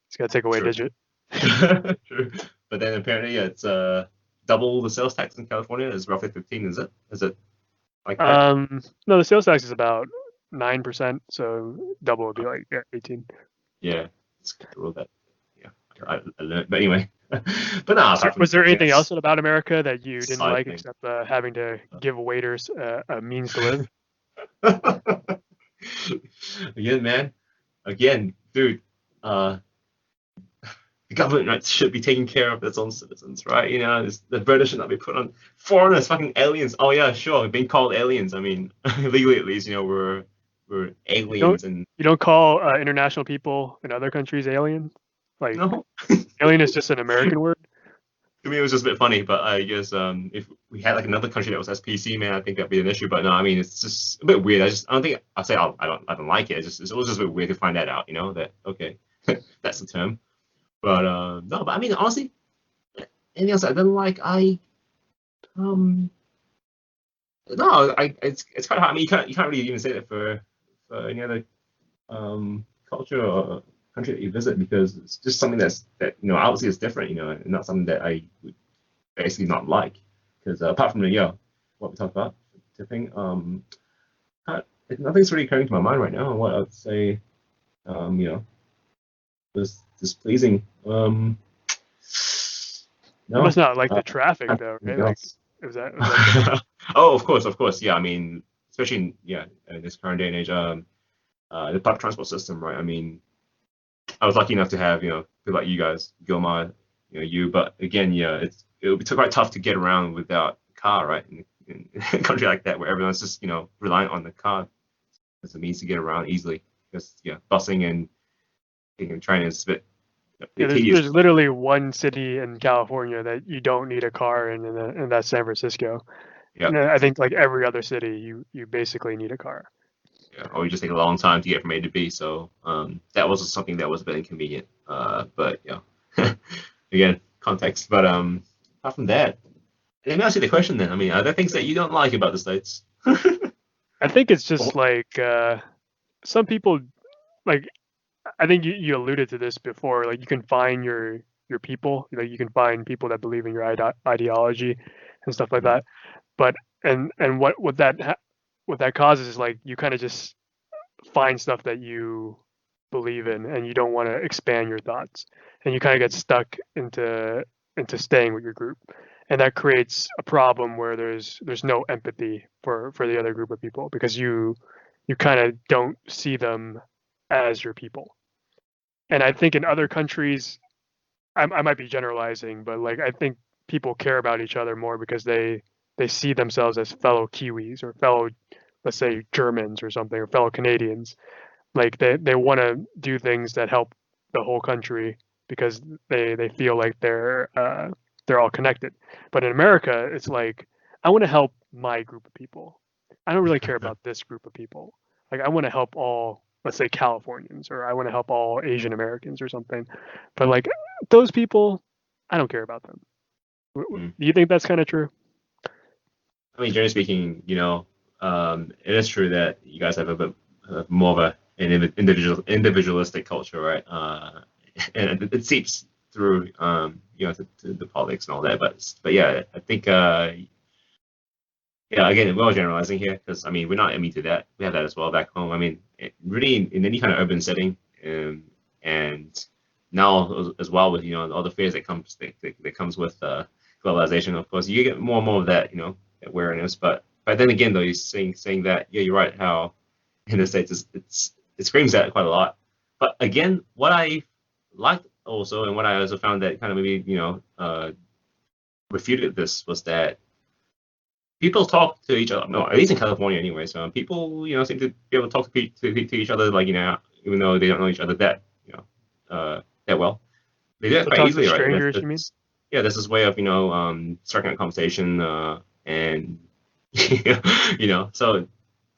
It's got to take away a true, digit. true. But then apparently, yeah, it's double the sales tax in California is roughly 15. Is it? Is it like that? No, the sales tax is about 9%, so double would be like 18. Yeah, it's good to rule that. Yeah, I learned. But anyway, but no, So aside from was there anything yes, else about America that you didn't side like thing. except having to give waiters a means to live? Again, man. Again, dude. Uh, the government right, should be taking care of its own citizens, right? The British should not be put on foreigners, fucking aliens. Oh yeah, sure, being called aliens. I mean, legally at least, we're You don't aliens and you don't call international people in other countries alien? Like no. alien is just an American word. To me, it was just a bit funny, but I guess if we had like another country that was SPC, man, I think that'd be an issue. But no, I mean, it's just a bit weird. I don't think I say I don't like it. It was just a bit weird to find that out. That okay, that's the term. But no, but I mean, honestly, anything else I didn't like, um no, it's kind of hard. I mean, you can't really even say that for any other culture or country that you visit because it's just something that obviously is different, and not something that I would basically not like. Because apart from the what we talked about tipping, nothing's really coming to my mind right now. What I'd say, you know, was displeasing. You must No, not like the traffic though, right? anything Like else. was that Oh, of course, yeah. I mean, especially in this current day and age, the public transport system, right? I mean, I was lucky enough to have people like you guys, Gilmar, but again, yeah, it would be quite tough to get around without a car, right? In a country like that where everyone's just reliant on the car as a means to get around easily, because busing and taking a train is a yeah, bit tedious. there's literally one city in California that you don't need a car in, and that's San Francisco. Yeah, And I think like every other city, you basically need a car. yeah, or you just take a long time to get from A to B. So that was something that was a bit inconvenient. But again, context. But apart from that, let me ask you the question then. I mean, are there things that you don't like about the states? I think it's just Oh, like some people like I think you alluded to this before. Like you can find your people. Like you can find people that believe in your ideology and stuff like mhm, that. But and what that causes is like you kind of just find stuff that you believe in and you don't want to expand your thoughts and you kind of get stuck into staying with your group and that creates a problem where there's no empathy for the other group of people because you kind of don't see them as your people. And I think in other countries, I might be generalizing, but like I think people care about each other more because they see themselves as fellow Kiwis or fellow, let's say, Germans or something, or fellow Canadians. Like they want to do things that help the whole country because they feel like they're all connected. But in America, it's like I want to help my group of people. I don't really care about this group of people. Like I want to help all, let's say, Californians, or I want to help all Asian Americans or something. But like those people, I don't care about them. mm. Do you think that's kind of true? I mean, generally speaking, it is true that you guys have a bit more of an individualistic culture, right? And it seeps through, to the politics and all that. But yeah, I think, yeah, again, we're all generalizing here because I mean, we're not immune to that. We have that as well back home. I mean, really, in any kind of urban setting, and now as well with all the fears that comes with globalization. Of course, you get more and more of that awareness. But then again, though, you're saying that you're right. How in the states it screams that quite a lot. But again, what I liked also, and what I also found that kind of maybe refuted this was that people talk to each other. No, at least in California, anyway. So people, seem to be able to talk to each other, like even though they don't know each other that well. They do it So quite talk to easily, right? And strangers, you mean? yeah, this is way of striking a conversation, and so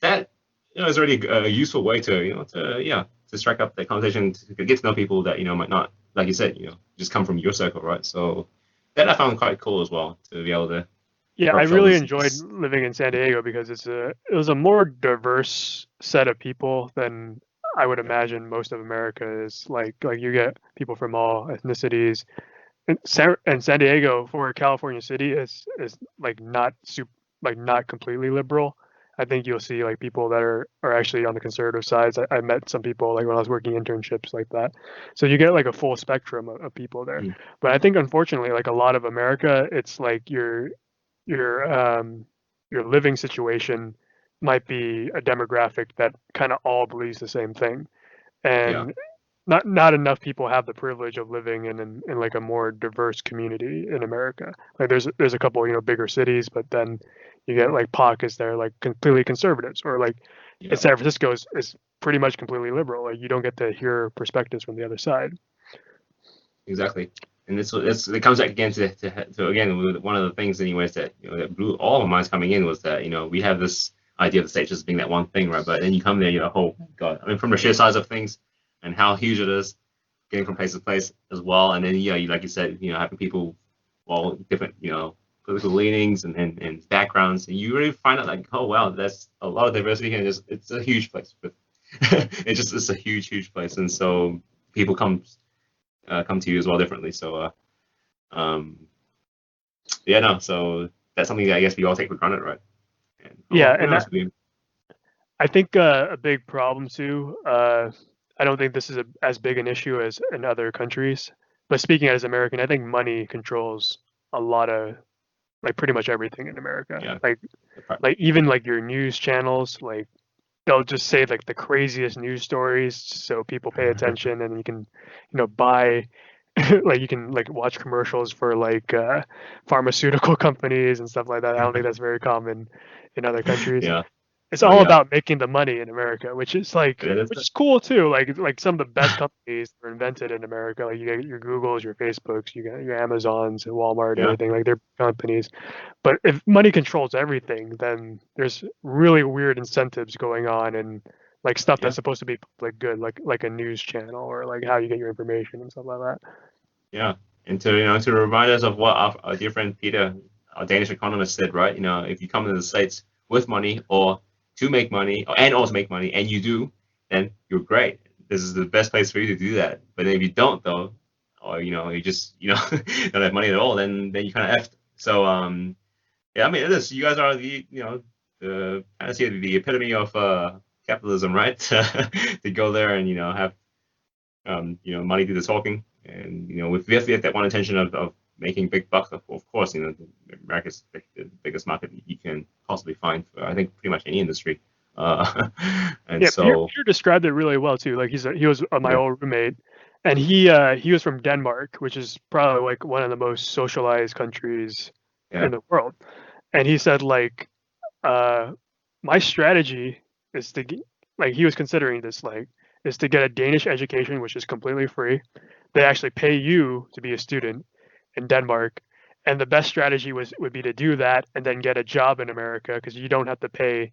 that is really a useful way to strike up that conversation to get to know people that might not, like you said, just come from your circle, right? So that I found quite cool as well to be able to Yeah, I rub really shoulders. enjoyed living in San Diego because it was a more diverse set of people than I would Yeah, imagine most of America is. Like you get people from all ethnicities. And San Diego for a California city is like like not completely liberal. I think you'll see like people that are actually on the conservative sides. I met some people like when I was working internships like that. So you get like a full spectrum of people there. mm, But I think unfortunately, like a lot of America, it's like your your living situation might be a demographic that kind of all believes the same thing. yeah, And not enough people have the privilege of living in like a more diverse community in America. Like there's a couple, bigger cities, but then you get like pockets that are like completely conservatives, or like in Yeah, San Francisco is pretty much completely liberal. Like you don't get to hear perspectives from the other side. exactly. And it comes back again to again one of the things anyways that that blew all of minds coming in was that we have this idea of the state just being that one thing, right? But then you come there, you're like, oh god. I mean, from the sheer size of things and how huge it is, getting from place to place as well, and then you like you said, having people all different political leanings and backgrounds, and you really find out like, oh wow, that's a lot of diversity here. It's a huge place. It's a huge place, and so people come to you as well differently. So um, yeah, no, so that's something that I guess we all take for granted, right? And Yeah, to be and honest with you, I think a big problem too. I don't think this is as big an issue as in other countries. But speaking as American, I think money controls a lot of like pretty much everything in America. yeah, Like even like your news channels, like they'll just say like the craziest news stories so people pay attention, and you can, buy like you can like watch commercials for like pharmaceutical companies and stuff like that. I don't think that's very common in other countries. yeah, It's no, all yeah, about making the money in America, which is like it is, which is cool too. Like some of the best companies were invented in America. Like you get your Googles, your Facebooks, you get your Amazons and Walmart and yeah, everything. Like they're companies. But if money controls everything, then there's really weird incentives going on, and like stuff yeah, that's supposed to be public good, like a news channel or like how you get your information and stuff like that. yeah. And to remind us of what our dear friend Peter, our Danish economist, said, right? If you come to the States with money or to make money or to make money, and you do, then you're great. This is the best place for you to do that. But if you don't, though, or you just don't have money at all, then you kind of effed. So yeah, I mean it is. You guys are the kind of see the epitome of capitalism, right? To go there and have money do the talking, and with that one intention of making big bucks. Of course, America's the biggest market you can possibly find for I think pretty much any industry. And Yeah, Peter, so Peter described it really well too. Like he was my yeah, old roommate, and he was from Denmark, which is probably like one of the most socialized countries yeah, in the world. And he said like uh, my strategy is like he was considering this like is to get a Danish education, which is completely free. They actually pay you to be a student in Denmark, and the best strategy would be to do that and then get a job in America because you don't have to pay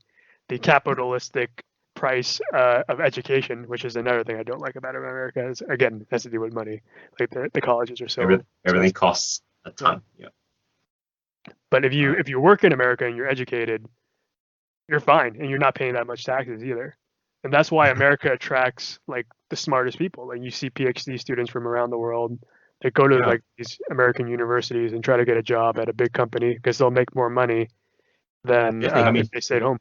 the capitalistic price of education, which is another thing I don't like about America. Is again, it has to do with money. Like the colleges are so everything costs a yeah. ton. Yeah, But if you uh, if you work in America and you're educated, you're fine and you're not paying that much taxes either. And that's why America attracts like the smartest people. Like you see PhD students from around the world that go to yeah, like these American universities and try to get a job at a big company because they'll make more money than definitely. I if mean, they stayed home.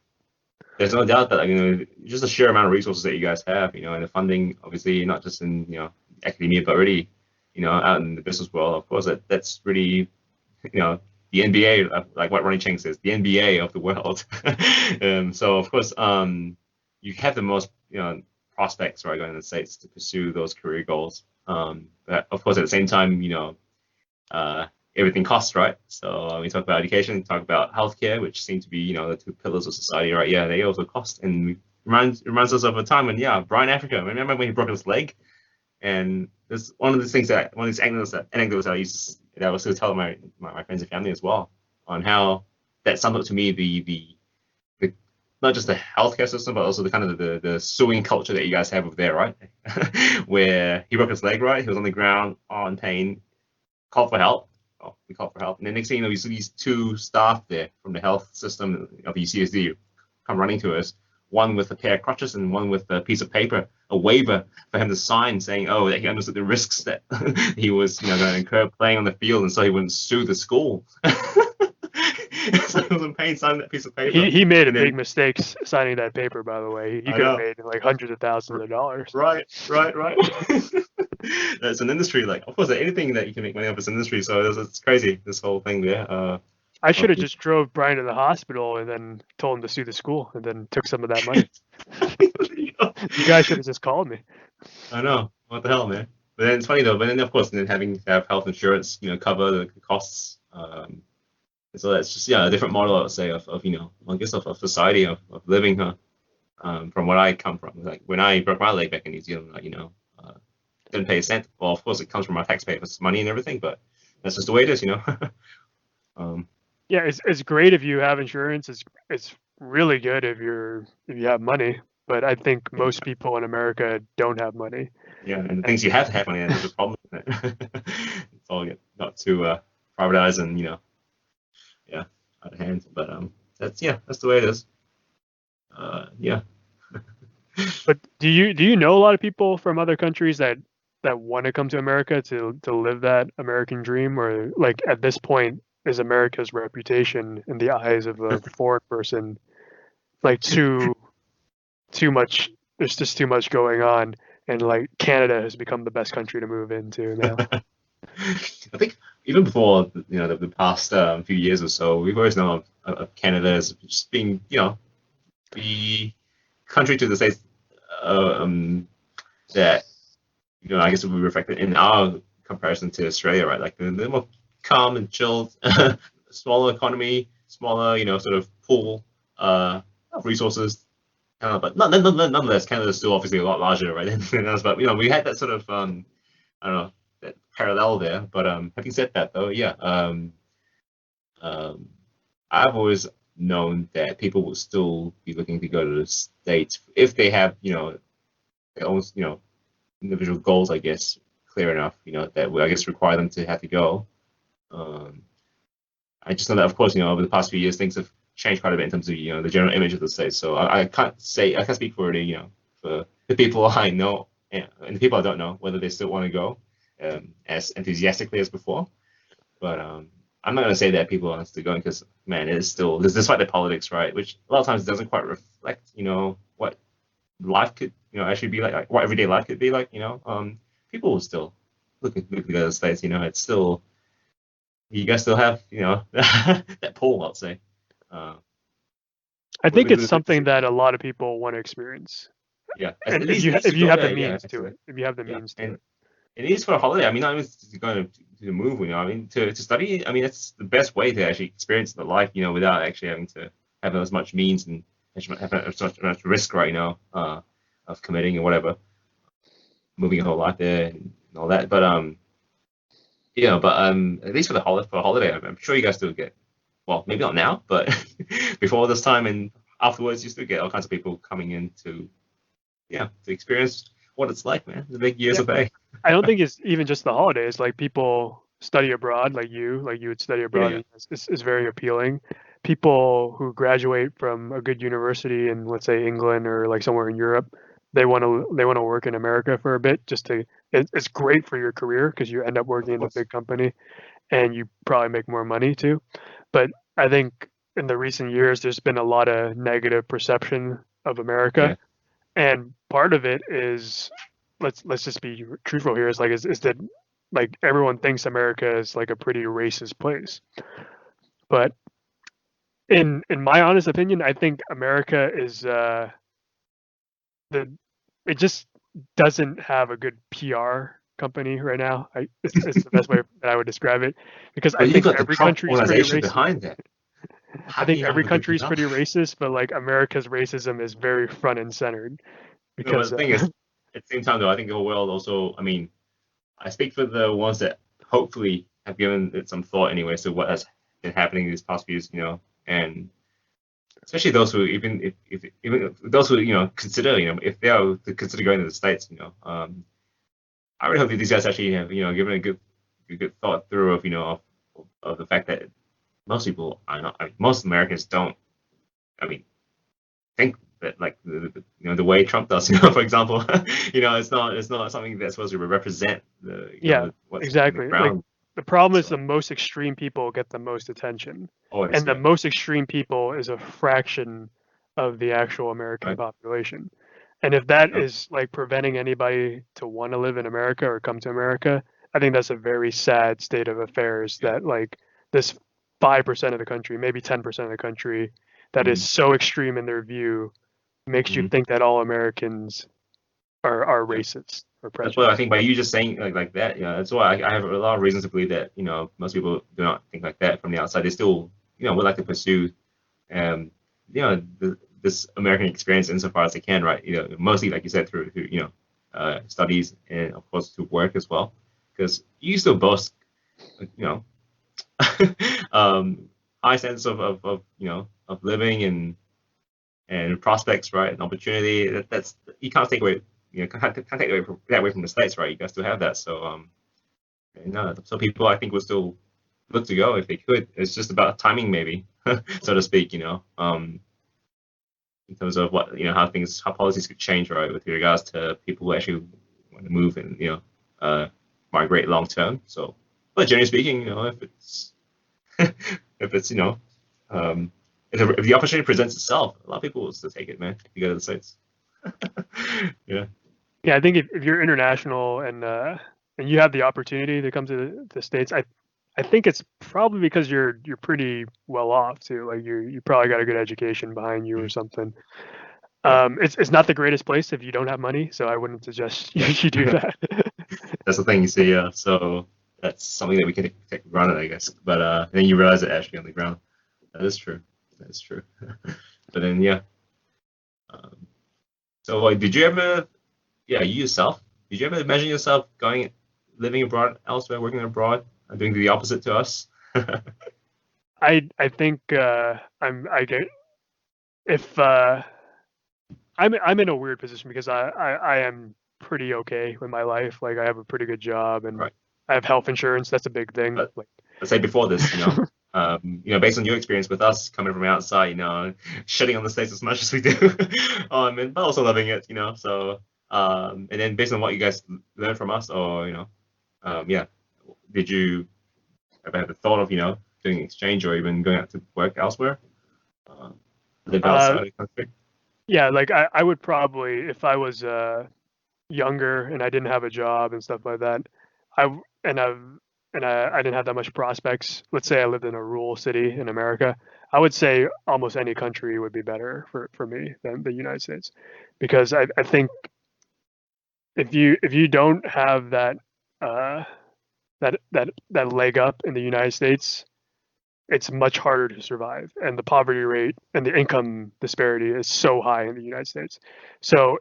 there's no doubt that just the sheer amount of resources that you guys have, and the funding, obviously not just in academia, but really out in the business world. Of course, that's really you know the NBA, like what Ronnie Cheng says, the NBA of the world. So of course, you have the most prospects, right, going to the States to pursue those career goals. But of course, at the same time, uh, everything costs, right? So we talk about education, talk about healthcare, which seem to be the two pillars of society, right? Yeah, they also cost, and reminds us of a time when Brian Africa. Remember when he broke his leg? And this one of the things that one of these anecdotes that I was to tell my friends and family as well on how that summed up to me the not just the healthcare system but also the kind of the suing culture that you guys have over there, right? Where he broke his leg, right? He was on the ground on pain, called for help. Oh, we called for help, and the next thing you know, we see these two staff there from the health system of UCSD come running to us, one with a pair of crutches and one with a piece of paper, a waiver for him to sign saying, oh, that he understood the risks that he was, going to incur playing on the field, and so he wouldn't sue the school. So he was in pain signing that piece of paper, He made a and big then mistake signing that paper. By the way, he I could have know, made like hundreds of thousands of dollars. right. It's an industry, like, of course, anything that you can make money off is an industry. So it's crazy, this whole thing there. I should Of have just drove Brian to the hospital and then told him to sue the school and then took some of that money. You guys should have just called me. I know. What the hell, man? But then it's funny though. But then of course, then having to have health insurance, cover the costs. So that's just a different model, I would say, of I guess of society of living, huh? From what I come from, like when I broke my leg back in New Zealand, didn't pay a cent. Well, of course, it comes from our taxpayers' money and everything, but that's just the way it is. um, Yeah, it's great if you have insurance. It's really good if you have money. But I think yeah, most people in America don't have money. yeah, and the things And you have to have money, and there's a problem with it. It's all got too privatized and yeah, out of hand. But that's the way it is. Yeah. but do you know a lot of people from other countries that want to come to America to live that American dream, or like at this point is America's reputation in the eyes of a foreign person like too much? There's just too much going on, and like Canada has become the best country to move into now. I think even before the past few years or so, we've always known of Canada as just being the country to the states that I guess will be reflected in our comparison to Australia, right? Like the more calm and chilled, smaller economy, smaller sort of pool of resources. But nonetheless, Canada is still obviously a lot larger, right? than us. But we had that sort of I don't know, that parallel there. But having said that, though, yeah, um, I've always known that people will still be looking to go to the states if they have their own individual goals, I guess, clear enough, that would, I guess, require them to have to go. Um, I just know that, of course, over the past few years, things have changed quite a bit in terms of, the general image of the states. So I can't speak for for the people I know and the people I don't know, whether they still want to go as enthusiastically as before. But I'm not going to say that people are still going because, man, it is still, despite the politics, right, which a lot of times doesn't quite reflect, what life could actually be like what everyday life could be like. People will still look at the other states. It's still, you guys still have that pull, I'll say. uh I think it's with something that a lot of people want to experience, yeah, and at least if to you go have the there, yeah, means to actually. it, if you have the Yeah, means to and it. it is for a holiday. I mean, not even to go to move. I mean, to study. I mean, that's the best way to actually experience the life. Without actually having to have as much means and have as much risk right now of committing or whatever, moving your whole life there and all that. But at least for a holiday, I'm sure you guys still get, well, maybe not now, but before this time and afterwards, you still get all kinds of people coming in to experience what it's like, man. The big years Yeah, of A. I don't think it's even just the holidays. Like people study abroad, like you would study Yeah, abroad, yeah, and it's very appealing. People who graduate from a good university in, let's say, England or like somewhere in Europe, they want to work in America for a bit just to. It's great for your career because you end up working of in a course. big company and you probably make more money too. But I think in the recent years, there's been a lot of negative perception of America, Yeah, and part of it is let's just be truthful here. Is that like everyone thinks America is like a pretty racist place, but in my honest opinion, I think America is the it just doesn't have a good PR company right now. It's the best way that I would describe it because I but you think got the every Trump country is pretty organization racist. behind that. I How can think you not every have a good country is PR? pretty racist, but like America's racism is very front and centered No, but because the thing is, at the same time, though, I think the whole world also. I mean, I speak for the ones that hopefully have given it some thought anyway. So what has been happening these past few years, and especially those who if even those who consider if they are to consider going to the states, I really hope that these guys actually have given a good thought through of of the fact that most people are not. I mean, most Americans don't. I mean, think that like the way Trump does, for example, it's not something that's supposed to represent yeah, what's in the exactly. Like ground. the problem is the So most extreme people get the most attention, always, and the yeah, most extreme people is a fraction of the actual American right, population. And if that yep, is like preventing anybody to want to live in America or come to America, I think that's a very sad state of affairs yeah, that like this 5% of the country, maybe 10% of the country that is mm-hmm, so extreme in their view makes you mm-hmm, think that all Americans are yeah, racist. or That's what I prejudice. think by you just saying like that, yeah, that's why I have a lot of reasons to believe that, most people do not think like that from the outside. They still, would like to pursue, um, this American experience insofar as they can, right? Mostly, like you said, through studies and of course through work as well. Because you still boast, you know, um, high sense of living and prospects, right? And opportunity. That's you can't take away, can't take that away from the States, right? You guys still have that. So and, so people I think will still look to go if they could. It's just about timing, maybe, so to speak. In terms of what how policies could change, right, with regards to people who actually want to move and migrate long term. So, but generally speaking, if it's if it's um, if the opportunity presents itself, a lot of people will still take it, man. If you go to the States. Yeah. Yeah, I think if you're international and you have the opportunity to come to the States, I think it's probably because you're pretty well off too. Like you probably got a good education behind you or Mhm. something. Yeah. It's not the greatest place if you don't have money, so I wouldn't suggest you do that. That's the thing you see. Yeah. So that's something that we can take for granted, I guess. But then you realize it actually on the ground. That is true. That is true. But then yeah. Um, so like, did you ever? Yeah, you yourself. Did you ever imagine yourself living abroad elsewhere, working abroad, and doing the opposite to us? I think I get if I'm in a weird position because I am pretty okay with my life. Like I have a pretty good job and Right. I have health insurance. That's a big thing. But Like let's say before this, based on your experience with us coming from outside, shitting on the States as much as we do, but also loving it, so, and then based on what you guys learned from us, or, yeah, did you ever have the thought of, doing exchange or even going out to work elsewhere, uh, live uh outside the country? yeah, like I would probably if I was younger and I didn't have a job and stuff like that, I and I didn't have that much prospects. Let's say I lived in a rural city in America. I would say almost any country would be better for me than the United States, because I think if you don't have uh, that leg up in the United States, it's much harder to survive, and the poverty rate and the income disparity is so high in the United States. So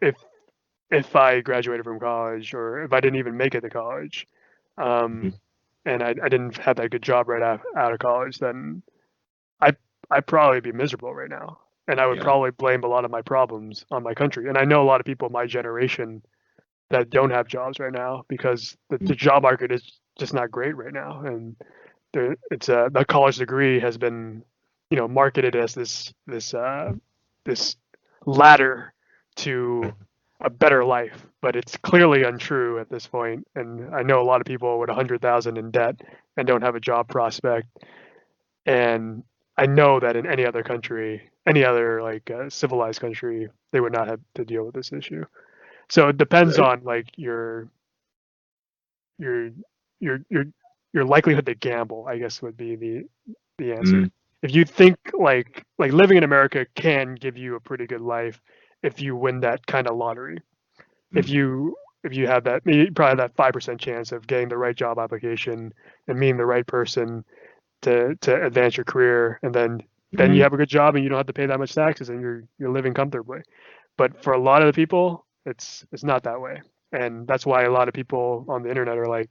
if I graduated from college or if I didn't even make it to college, Mhm. and I didn't have that good job right out of college, then I I'd probably be miserable right now, and I would Yeah. probably blame a lot of my problems on my country. And I know a lot of people in my generation that don't have jobs right now because the Mhm. job market is just not great right now, and it's the college degree has been marketed as this ladder to a better life, but it's clearly untrue at this point. And I know a lot of people with 100,000 in debt and don't have a job prospect. And I know that in any other country, any other like civilized country, they would not have to deal with this issue. So it depends on like your your your your likelihood to gamble, I guess would be the answer. Mm. If you think like living in America can give you a pretty good life if you win that kind of lottery. If Mm. you if you have that, you probably have that 5% chance of getting the right job application and meeting the right person to advance your career, and then you Mm. have a good job and you don't have to pay that much taxes and you're living comfortably. But for a lot of the people, it's not that way, and that's why a lot of people on the internet are like,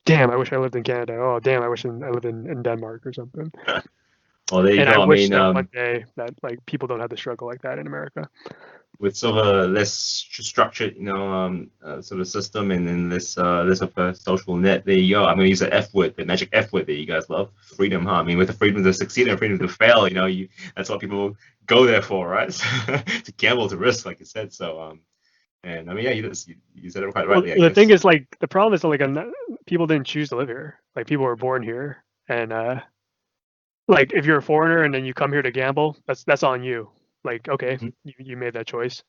damn, I wish I lived in Canada. Oh, damn, I wish I lived in Denmark or something. Well, there you And I go. I wish mean, that one day that like people don't have to struggle like that in America. with sort of a less structured, sort of system, and then less of a social net. There you go. I'm gonna use the F word, the magic F word that you guys love, freedom, huh? I mean, with the freedom to succeed and freedom to fail, that's what people go there for, right? To gamble, to risk, like you said. So, and I mean, yeah, you said it quite Well, rightly, I the thing guess. is, like, the problem is that, like, people didn't choose to live here. Like, people were born here, and like, if you're a foreigner and then you come here to gamble, that's on you. Like, okay, Mhm. you made that choice,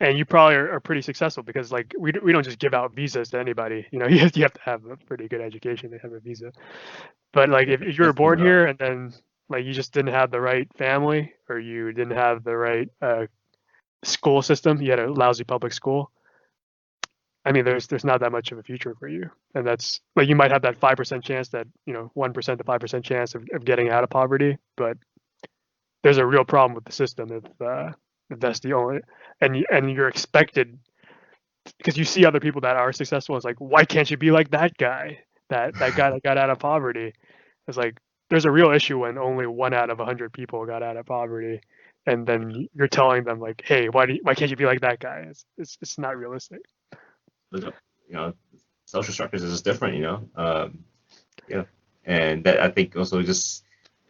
and you probably are pretty successful because like we don't just give out visas to anybody. You have to have a pretty good education to have a visa. But like, Yeah, if you were that's born here and then like you just didn't have the right family or you didn't have the right school system, you had a lousy public school, I mean, there's not that much of a future for you, and that's like you might have that 5% chance, that 1% to 5% chance of getting out of poverty, but there's a real problem with the system if that's the only, and you're expected, because you see other people that are successful. It's like, why can't you be like that guy? That guy that got out of poverty. It's like there's a real issue when only 1 out of 100 people got out of poverty, and then you're telling them like, hey, why can't you be like that guy? It's not realistic. But, social structures is just different, yeah. And that I think also just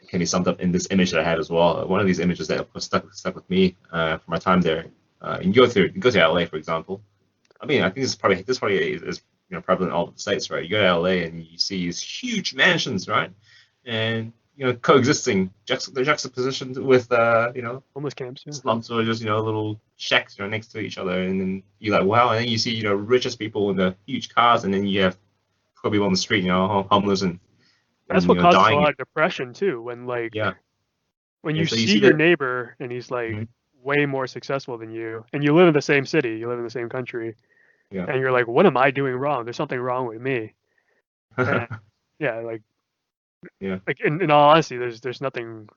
can be summed up in this image that I had as well. One of these images that was stuck with me from my time there. And you go to LA, for example. I mean, I think this probably is prevalent in all of the states, right? You go to LA and you see these huge mansions, right? And coexisting, they're juxtapositioned with Homeless camps, yeah. slums or just little shacks next to each other, and then you're like, wow. And then you see richest people in the huge cars, and then you have poor people on the street, homeless That's and what causes a dying. lot of depression too. When Yeah, when you and so you see see your that. neighbor and he's like Mhm. way more successful than you, and you live in the same city, you live in the same country, Yeah. and you're like, what am I doing wrong? There's something wrong with me. And yeah, Yeah. like in all honesty, there's nothing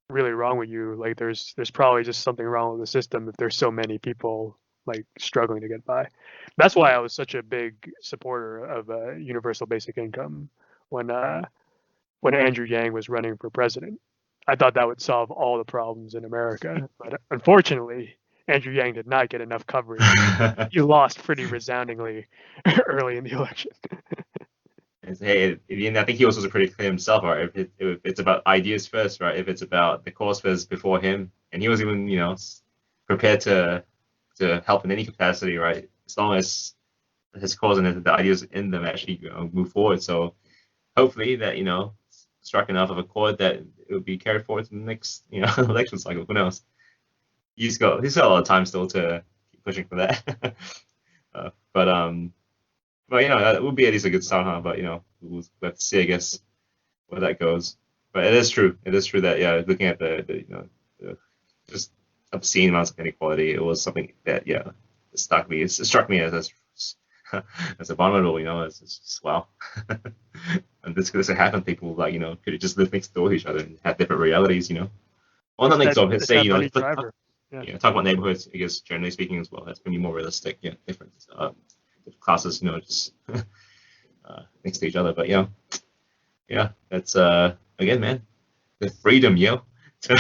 really wrong with you. Like there's probably just something wrong with the system if there's so many people like struggling to get by. That's why I was such a big supporter of universal basic income when uh when Andrew Yang was running for president. I thought that would solve all the problems in America, but unfortunately, Andrew Yang did not get enough coverage. He lost pretty resoundingly early in the election. And hey, in the end, I think he also was pretty clear himself, right? If it's about ideas first, right? If it's about the cause first before him, and he was even, prepared to help in any capacity, right? As long as his cause and the ideas in them actually move forward. So hopefully that struck enough of a chord that it would be carried forward to the next election cycle. Who knows? He's got a lot of time still to keep pushing for that. But well, that would be at least a good start, huh? But we'll have to see, I guess, where that goes. But it is true. It is true that looking at the just obscene amounts of inequality, it was something that it struck me as abominable. It's just wow. And this could happen. People like could have just lived next door to each other and had different realities. Well, not It's next that door. Let's it's say that money driver. Yeah, talk about neighborhoods. I guess generally speaking as well. That's going to be more realistic. Yeah, different classes. Just next to each other. But yeah, that's again, man, the freedom, to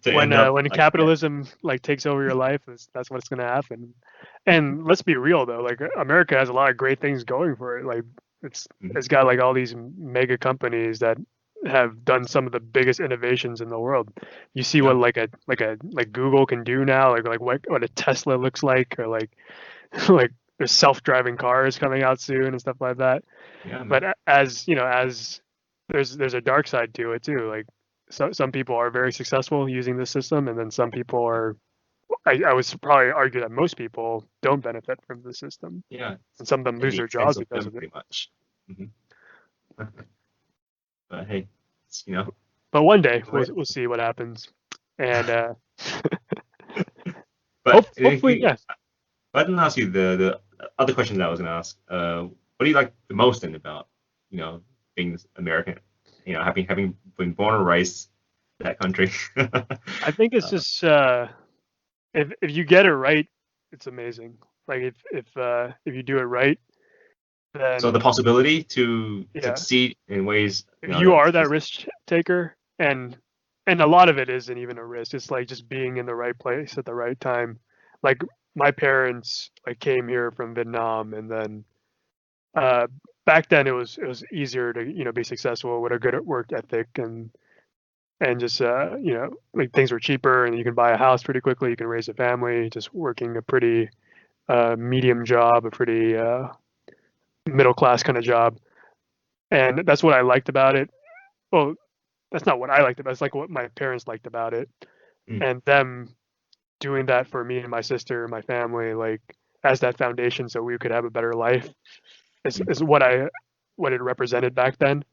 to when end up when like that. capitalism like takes over your life, that's what's going to happen. And let's be real though, like America has a lot of great things going for it. Like it's Mhm. it's got like all these mega companies that have done some of the biggest innovations in the world. You see Yeah, what like Google can do now, like what a Tesla looks like, or like like there's self-driving cars coming out soon and stuff like that. yeah, man. But as as there's a dark side to it too. Like some people are very successful using this system, and then some people are. I would probably argue that most people don't benefit from the system, Yeah, and some of them at lose the their expense jobs of because them, of it. pretty much. hmm But hey, it's, But one day the way. we'll see what happens, and But if hopefully, you, yes. I didn't ask you the other question that I was going to ask. What do you like the most then about being American? Having been born and raised in that country. I think it's uh, just if you get it right, it's amazing. Like if you do it right, so the then possibility to yeah, succeed in ways if you that's are that just. risk taker, and a lot of it isn't even a risk. It's like just being in the right place at the right time. Like my parents like came here from Vietnam, and then uh back then it was easier to be successful with a good work ethic, and just like things were cheaper, and you can buy a house pretty quickly, you can raise a family just working a pretty medium job, a pretty middle class kind of job. And that's what I liked about it. Well, that's not what I liked about it. It's like what my parents liked about it, Mm, and them doing that for me and my sister and my family, like as that foundation, so we could have a better life. mm, Is what it represented back then.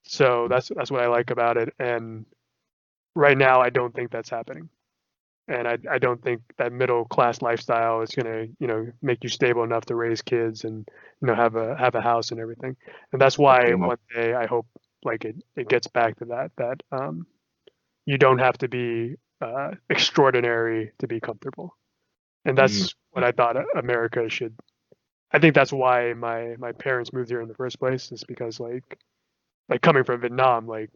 So mm. that's what I like about it. And right now, I don't think that's happening. and I don't think that middle class lifestyle is gonna make you stable enough to raise kids and have a house and everything. And that's why Definitely more. one day I hope like it gets back to that you don't have to be extraordinary to be comfortable. And Mm, that's what I thought America should. I think that's why my parents moved here in the first place, is because like coming from Vietnam, like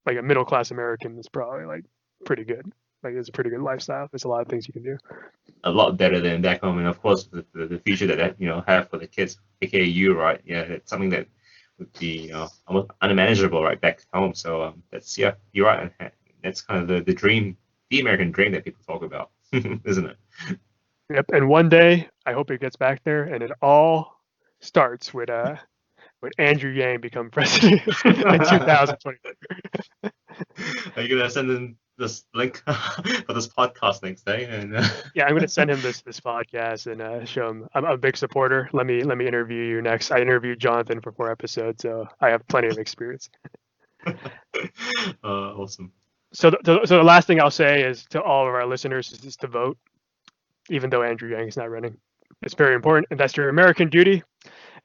a middle class American is probably like pretty good. Like it's a pretty good lifestyle. There's a lot of things you can do. a lot better than back home, and of course the future that have for the kids, aka you, right? Yeah, it's something that would be almost unmanageable right back home. So that's yeah, you're right. And that's kind of the dream, the American dream that people talk about, isn't it? Yep. And one day I hope it gets back there, and it all starts with Andrew Yang become president in 2020. Are you gonna send in this link for this podcast next day? And Yeah, I'm gonna send him this podcast and show him I'm a big supporter. Let me interview you next. I interviewed Jonathan for 4 episodes, so I have plenty of experience. awesome. So the last thing I'll say is to all of our listeners is just to vote, even though Andrew Yang is not running. It's very important, and that's your American duty.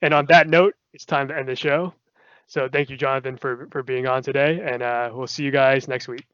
And on that note, it's time to end the show. So thank you, Jonathan, for being on today, and we'll see you guys next week.